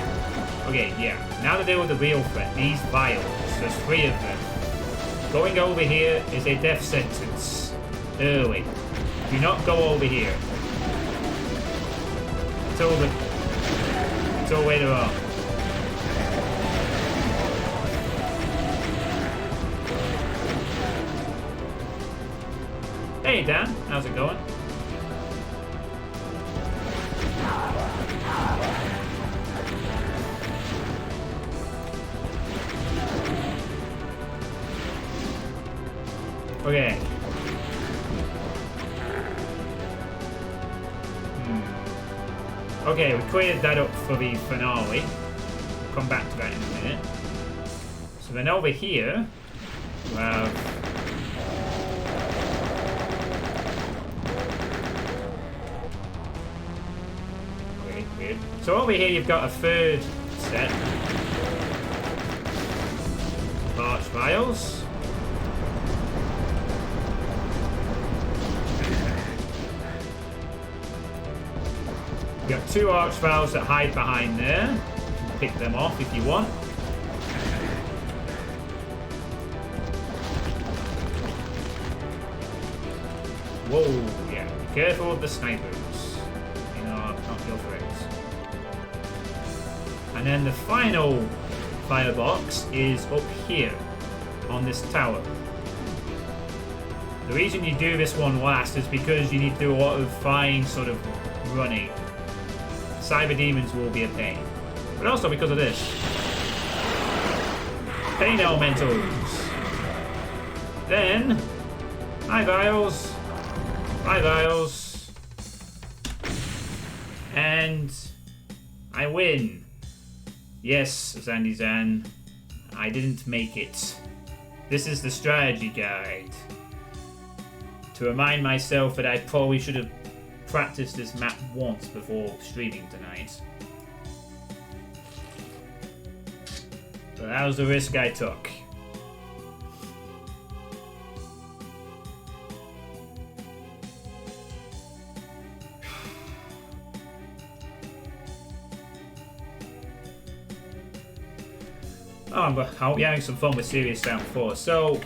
Okay, yeah. Now to deal with the real threat, these vials. There's 3 of them. Going over here is a death sentence. Early. Do not go over here. Until later on. Hey Dan, how's it going? Okay. Okay, we cleared that up for the finale. We'll come back to that in a minute. So then over here, we have... Weird. So over here you've got a 3rd set. Arch vials. You've got 2 arch vials that hide behind there. You can pick them off if you want. Whoa, yeah. Be careful of the snipers. You know, not your friends. And then the final firebox is up here on this tower. The reason you do this one last is because you need to do a lot of fine sort of running. Cyber demons will be a pain. But also because of this. Pain elementals. Then, hi vials. Hi vials. And I win. Yes, Zandy Zan. I didn't make it. This is the strategy guide. To remind myself that I probably should have practiced this map once before streaming tonight. But that was the risk I took. Oh, I hope you're having some fun with Serious Sound 4. So,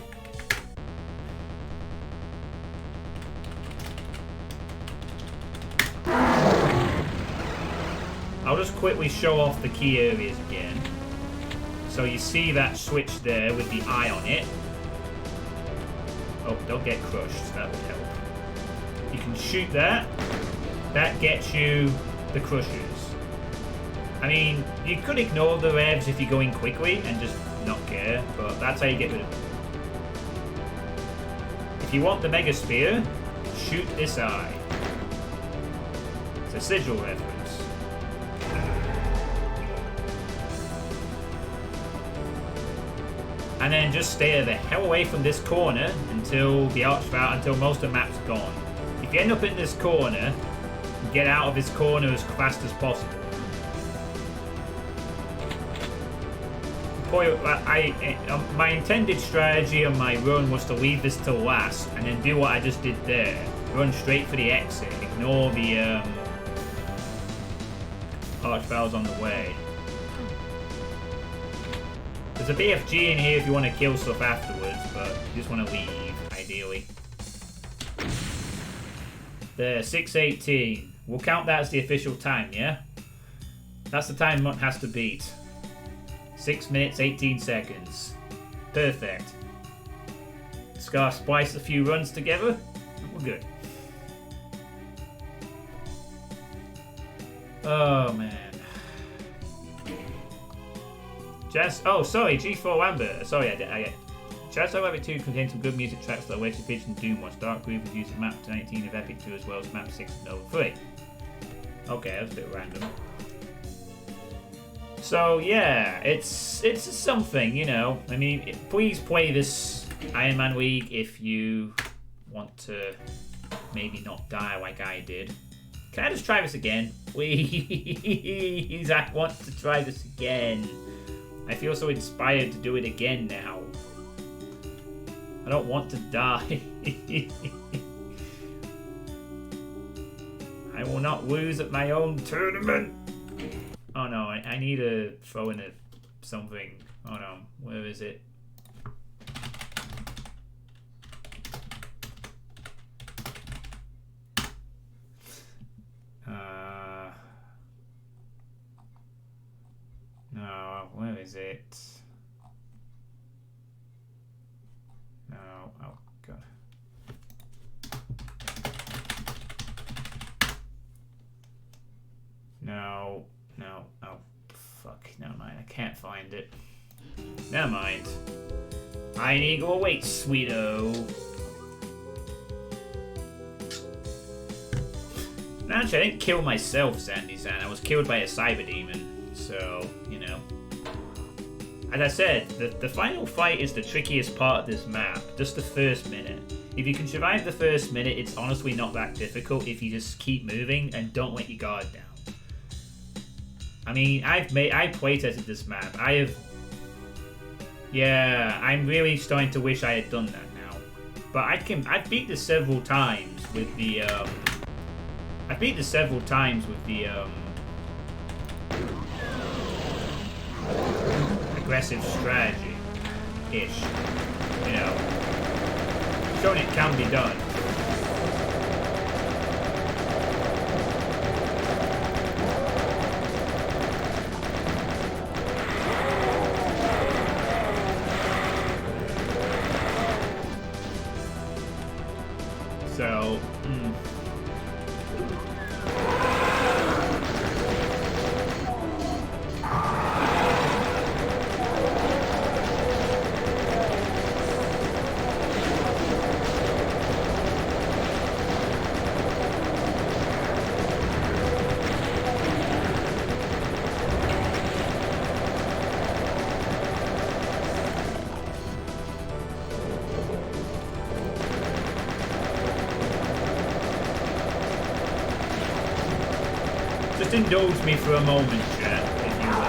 I'll just quickly show off the key areas again. So you see that switch there with the eye on it. Oh, don't get crushed, that would help. You can shoot that. That gets you the crushers. I mean, you could ignore the revs if you're going quickly and just not care, but that's how you get rid of them. If you want the Mega Spear, shoot this eye. It's a sigil reference. and then just stay the hell away from this corner until until most of the map's gone. If you end up in this corner, get out of this corner as fast as possible. My intended strategy on my run was to leave this till last and then do what I just did there. Run straight for the exit. Ignore the archviles on the way. There's a BFG in here if you want to kill stuff afterwards, but you just want to leave, ideally. There, 6:18. We'll count that as the official time, yeah? That's the time Mutt has to beat. 6 minutes, 18 seconds. Perfect. Scar splice a few runs together. We're good. Oh, man. Oh, sorry, G4 Lambert. Sorry, I Jazz Rabbit 2 contains some good music tracks that are way to pitch and Doomworld. Dark Groove was used at map 19 of Epic 2 as well as map 6 of Nova 3. Okay, that's a bit random. So yeah, it's something, you know. I mean, please play this Ironman League if you want to maybe not die like I did. Can I just try this again? Please, I want to try this again. I feel so inspired to do it again now. I don't want to die. I will not lose at my own tournament. Oh no, I need to throw in something. Oh no, where is it? No, where is it? No, oh god. No, oh fuck, never mind, I can't find it. Never mind. Ironeagle awaits, sweeto. Actually, I didn't kill myself, Sandy-san. I was killed by a cyber demon. So, you know. As I said, the final fight is the trickiest part of this map. Just the first minute. If you can survive the first minute, it's honestly not that difficult if you just keep moving and don't let your guard down. I mean, I playtested this map. Yeah, I'm really starting to wish I had done that now. But I've beat this several times with the aggressive strategy-ish. You know, showing it can be done. So, just indulge me for a moment, chat, if you will.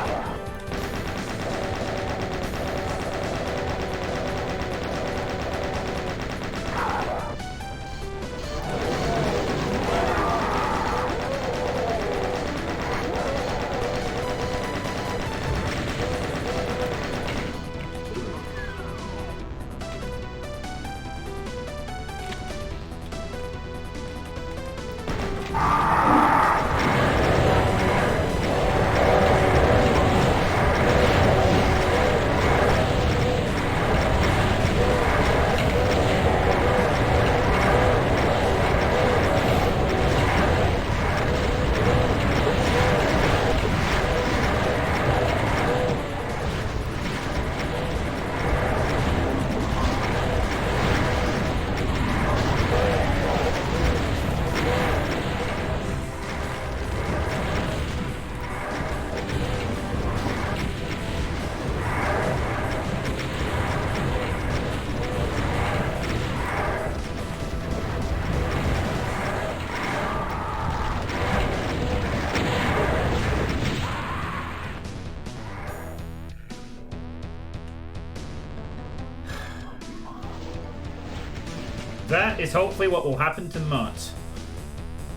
that is hopefully what will happen to Mutt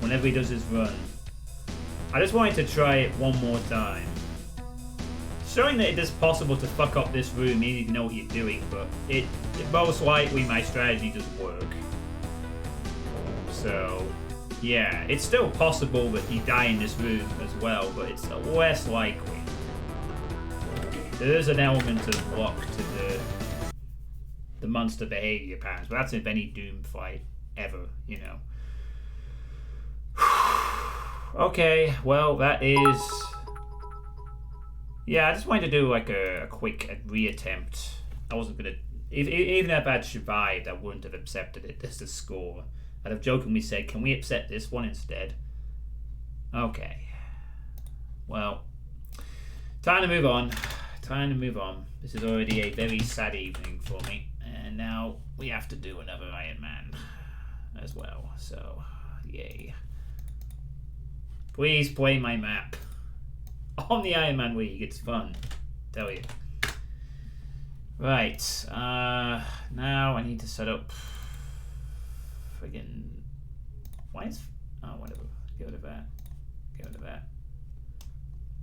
whenever he does his run. I just wanted to try it one more time. Showing that it is possible to fuck up this room, you need to know what you're doing, but it most likely my strategy doesn't work. So, yeah, it's still possible that you die in this room as well, but it's less likely. There is an element of luck to the monster behavior patterns, but that's in any Doom fight ever, you know. Okay, well, that is... Yeah, I just wanted to do like a quick reattempt. I wasn't going to... Even if I'd survived, I wouldn't have accepted it as a score. I'd have jokingly said, can we accept this one instead? Okay. Well, time to move on. Time to move on. This is already a very sad evening for me. And now we have to do another Iron Man as well. So, yay. Please play my map. On the Ironman League, it's fun. Tell you. Right. Now I need to set up... Friggin... Why is... Oh, whatever. Get rid of that. Get rid of that.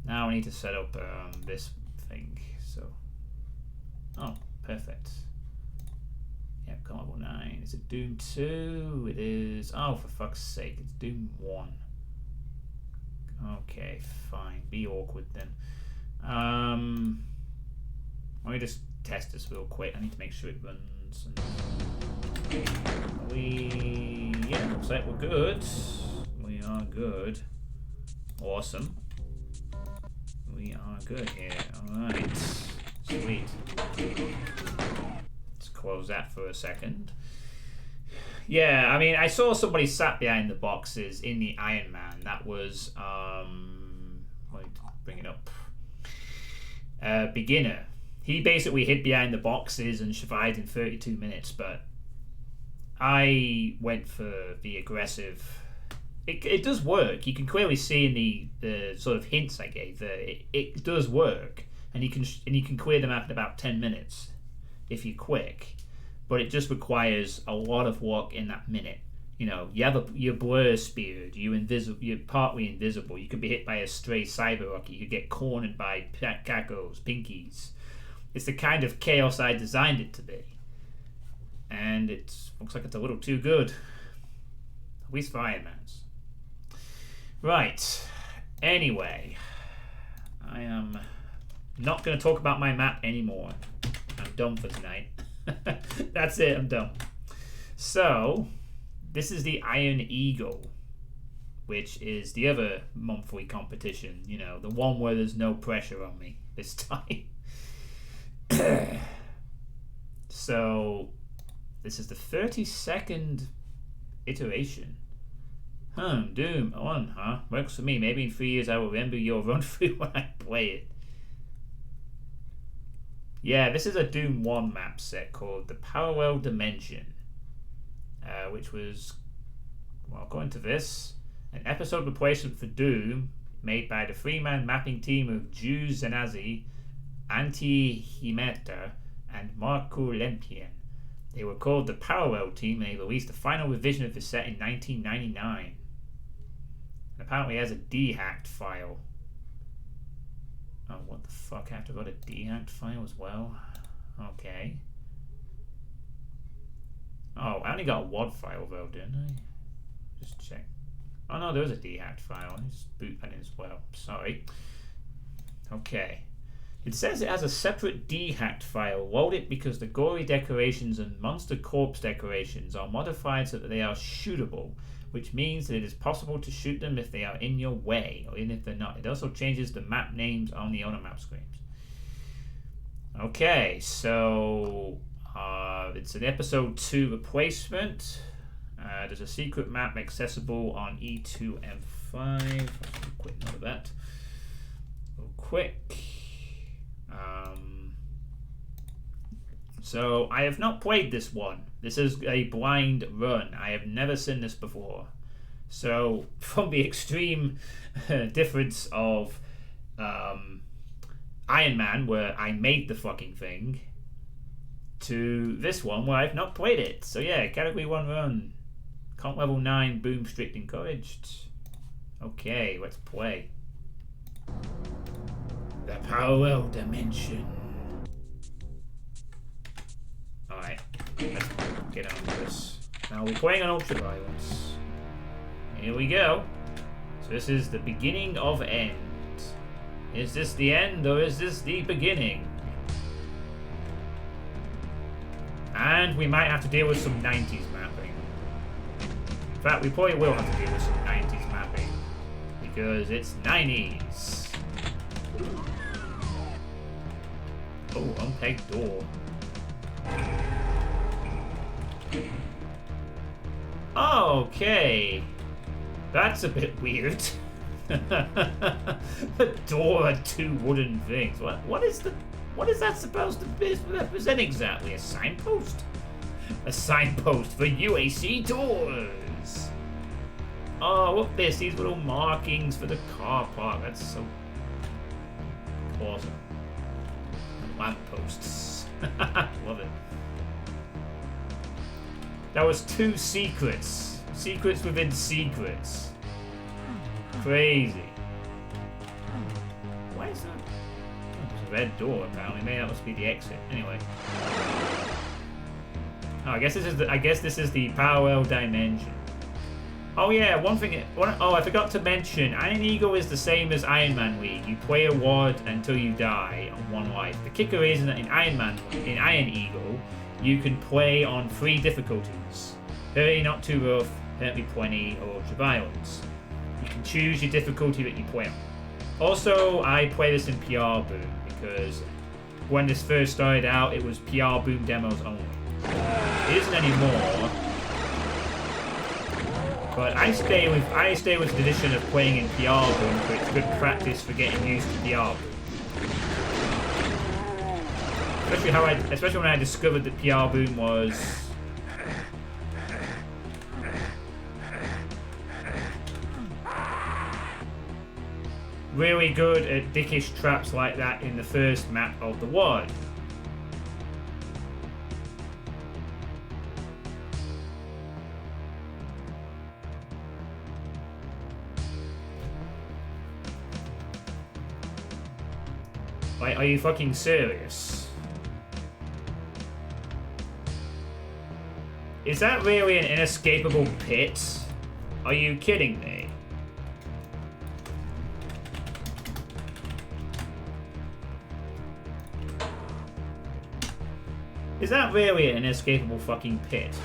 Now I need to set up this thing. So... Oh, perfect. Yep, level 9. Is it Doom 2? It is... Oh, for fuck's sake. It's Doom 1. Okay, fine. Be awkward then. Let me just test this real quick. I need to make sure it runs. Yeah, looks like we're good. We are good. Awesome. We are good here. Alright. Sweet. Let's close that for a second. Yeah, I mean, I saw somebody sat behind the boxes in the Iron Man. That was, let me bring it up. Beginner. He basically hid behind the boxes and survived in 32 minutes, but I went for the aggressive. It does work. You can clearly see in the sort of hints I gave that it does work, and you can clear them up in about 10 minutes if you're quick. But it just requires a lot of work in that minute. You know, you're blur speared, you're partly invisible. You could be hit by a stray cyber rocket. You could get cornered by cacos, pinkies. It's the kind of chaos I designed it to be, and it looks like it's a little too good. At least for Iron Man's. Right. Anyway, I am not going to talk about my map anymore. I'm done for tonight. That's it, I'm done. So, this is the Ironeagle, which is the other monthly competition, you know, the one where there's no pressure on me this time. So, this is the 32nd iteration. Doom on, huh? Works for me. Maybe in 3 years I will remember your run through when I play it. Yeah, this is a Doom 1 map set called the Parallel Dimension, which was, well, according to this, an episode replacement for Doom made by the three-man mapping team of Jules Zanazi, Antti Himeta, and Markku Lempian. They were called the Parallel Team, and they released the final revision of the set in 1999. And apparently it has a dehacked file. Oh, what the fuck? I have to go to dehacked file as well? Okay. Oh, I only got a WAD file though, didn't I? Just check. Oh no, there was a dehacked file. I just boot that in as well. Sorry. Okay. It says it has a separate dehacked file. Load it because the gory decorations and monster corpse decorations are modified so that they are shootable, which means that it is possible to shoot them if they are in your way, or even if they're not. It also changes the map names on the owner map screens. Okay, so it's an episode 2 replacement. There's a secret map accessible on E2M5. I'll quick note of that. Real quick. So I have not played this one. This is a blind run. I have never seen this before. So from the extreme difference of Iron Man, where I made the fucking thing, to this one where I've not played it. So yeah, category 1 run. Comp level 9, boom, strict, encouraged. Okay, let's play. The parallel dimension. Alright, let's get on with this. Now we're playing on ultraviolence. Here we go. So this is the beginning of end. Is this the end or is this the beginning? And we might have to deal with some 90s mapping. In fact, we probably will have to deal with some 90s mapping. Because it's 90s. Oh, unpegged door. Okay. That's a bit weird. The door and 2 wooden things. What is that supposed to represent exactly? A signpost? A signpost for UAC doors. Oh, look this, these little markings for the car park. That's so awesome. Lampposts. Love it. That was 2 secrets. Secrets within secrets. Crazy. Why is that? Oh, there's a red door apparently. Maybe that must be the exit. Anyway. Oh, I guess this is the parallel dimension. Oh yeah, I forgot to mention, Ironeagle is the same as Ironman League. You play a WOD until you die on 1 life. The kicker is that in Ironeagle, you can play on 3 difficulties. 30, not too rough, 30 plenty, or ultraviolence. You can choose your difficulty that you play on. Also, I play this in PR Boom because when this first started out, it was PR Boom demos only. It isn't anymore. But I stay with the tradition of playing in PR Boom for it's good practice for getting used to PR Boom. Especially when I discovered that PR Boom was really good at dickish traps like that in the first map of the WOD. Like, are you fucking serious? Is that really an inescapable pit? Are you kidding me? Is that really an inescapable fucking pit?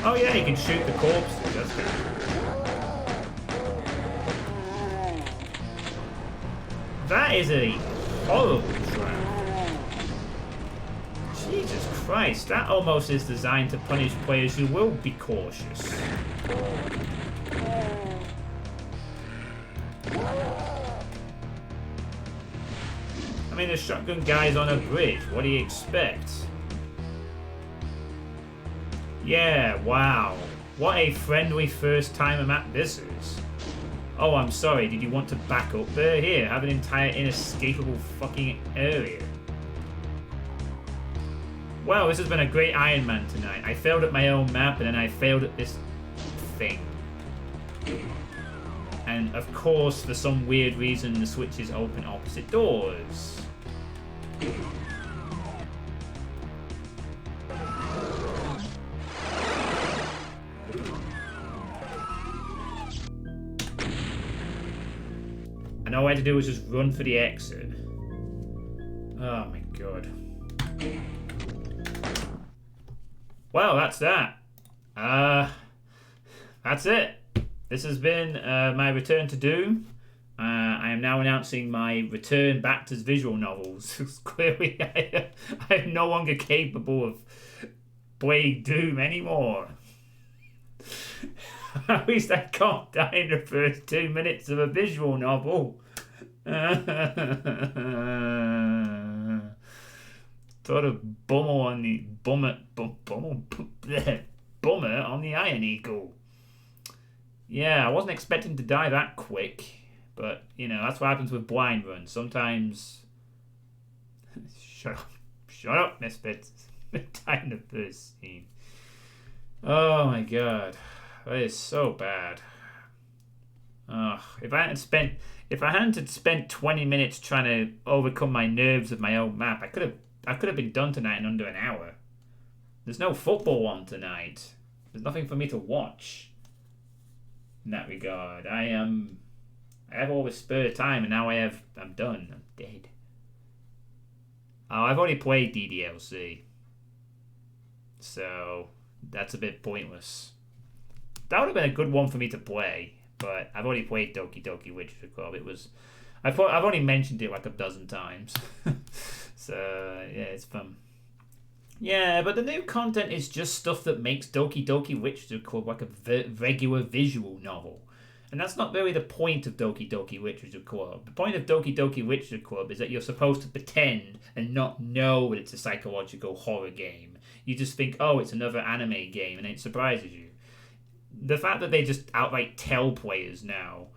Oh yeah, you can shoot the corpses, that's good. That is a horrible trap. Jesus Christ, that almost is designed to punish players who will be cautious. I mean, the shotgun guy's on a bridge, what do you expect? Yeah, wow. What a friendly first timer map this is. Oh, I'm sorry, did you want to back up there? Here, have an entire inescapable fucking area. Wow, this has been a great Iron Man tonight. I failed at my own map and then I failed at this thing. And of course, for some weird reason, the switches open opposite doors. And all I had to do was just run for the exit. Oh my god. Well, that's that. That's it. This has been my return to Doom. I am now announcing my return back to visual novels. Clearly, I am no longer capable of playing Doom anymore. At least I can't die in the first 2 minutes of a visual novel. Sort of bummer on the bummer on the Ironeagle. Yeah, I wasn't expecting to die that quick, but you know that's what happens with blind runs. Sometimes, shut up, misfits. Die in the first scene. Oh my god, that is so bad. If I hadn't spent 20 minutes trying to overcome my nerves of my own map, I could have been done tonight in under an hour. There's no football on tonight. There's nothing for me to watch. In that regard, I have all this spare time, and now I'm done. I'm dead. Oh, I've already played DDLC, so that's a bit pointless. That would have been a good one for me to play, but I've already played Doki Doki Literature Club. I've only mentioned it like a dozen times, so yeah, it's fun. Yeah, but the new content is just stuff that makes Doki Doki Literature Club like a regular visual novel. And that's not really the point of Doki Doki Literature Club. The point of Doki Doki Literature Club is that you're supposed to pretend and not know that it's a psychological horror game. You just think, oh, it's another anime game, and it surprises you. The fact that they just outright tell players now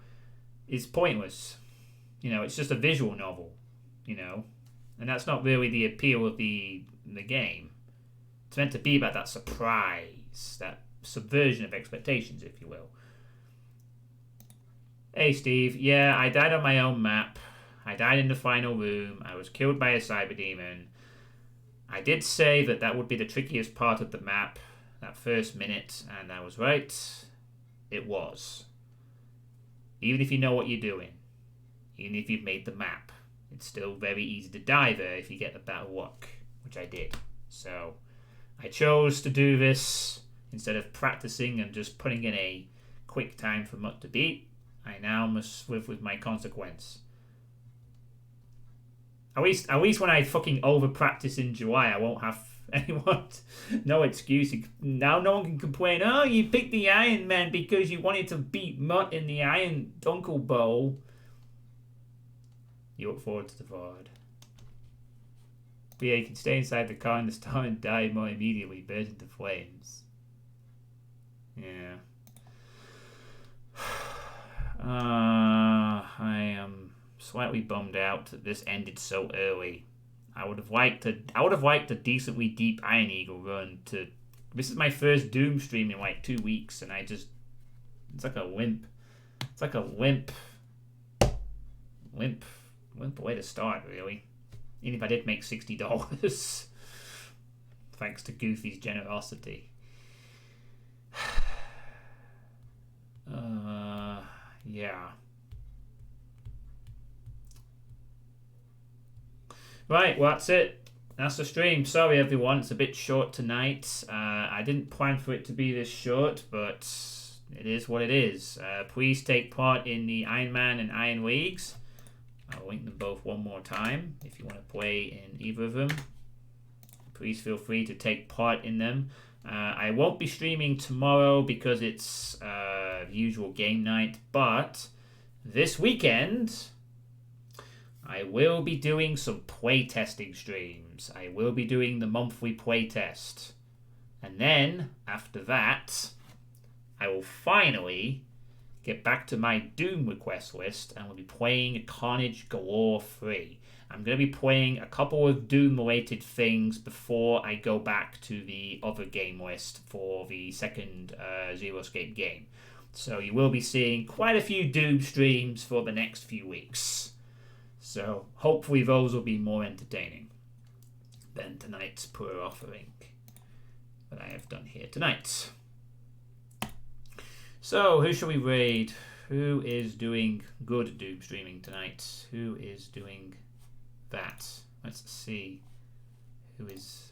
is pointless. You know, it's just a visual novel, you know. And that's not really the appeal of the game. It's meant to be about that surprise, that subversion of expectations, if you will. Hey, Steve. Yeah, I died on my own map. I died in the final room. I was killed by a cyber demon. I did say that would be the trickiest part of the map, that first minute, and I was right. It was. Even if you know what you're doing, even if you've made the map, it's still very easy to die there if you get the bad luck, which I did. So I chose to do this instead of practicing and just putting in a quick time for Mutt to beat. I now must live with my consequence. At least when I fucking over practice in July, I won't have anyone. No excuse. Now no one can complain. Oh, you picked the Iron Man because you wanted to beat Mutt in the Iron Dunkel Bowl. You look forward to the VOD. But yeah, you can stay inside the car in the storm and die more immediately, burst into flames. Yeah. I am slightly bummed out that this ended so early. I would have liked a decently deep Ironeagle run to. This is my first Doom stream in like 2 weeks, and it's like a limp. It's like a limp way to start, really. Even if I did make $60, thanks to Goofy's generosity. Yeah. Right, well that's it. That's the stream. Sorry everyone, it's a bit short tonight. I didn't plan for it to be this short, but it is what it is. Please take part in the Iron Man and Iron Leagues. I'll link them both one more time if you want to play in either of them. Please feel free to take part in them. I won't be streaming tomorrow because it's usual game night, but this weekend I will be doing some playtesting streams. I will be doing the monthly playtest. And then, after that, I will finally get back to my Doom request list and will be playing Carnage Galore 3. I'm going to be playing a couple of Doom-related things before I go back to the other game list for the second Zero Escape game. So you will be seeing quite a few Doom streams for the next few weeks. So hopefully those will be more entertaining than tonight's poor offering that I have done here tonight. So who shall we raid? Who is doing good Doom streaming tonight? Who is doing that? Let's see who is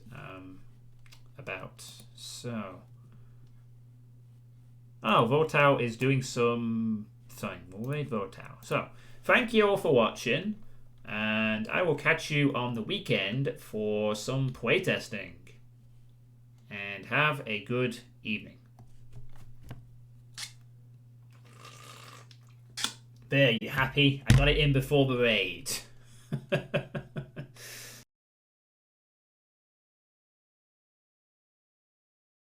about. So, Votau is doing some. Sorry, we'll raid Votau. So, thank you all for watching, and I will catch you on the weekend for some playtesting. And have a good evening. There, you happy? I got it in before the raid.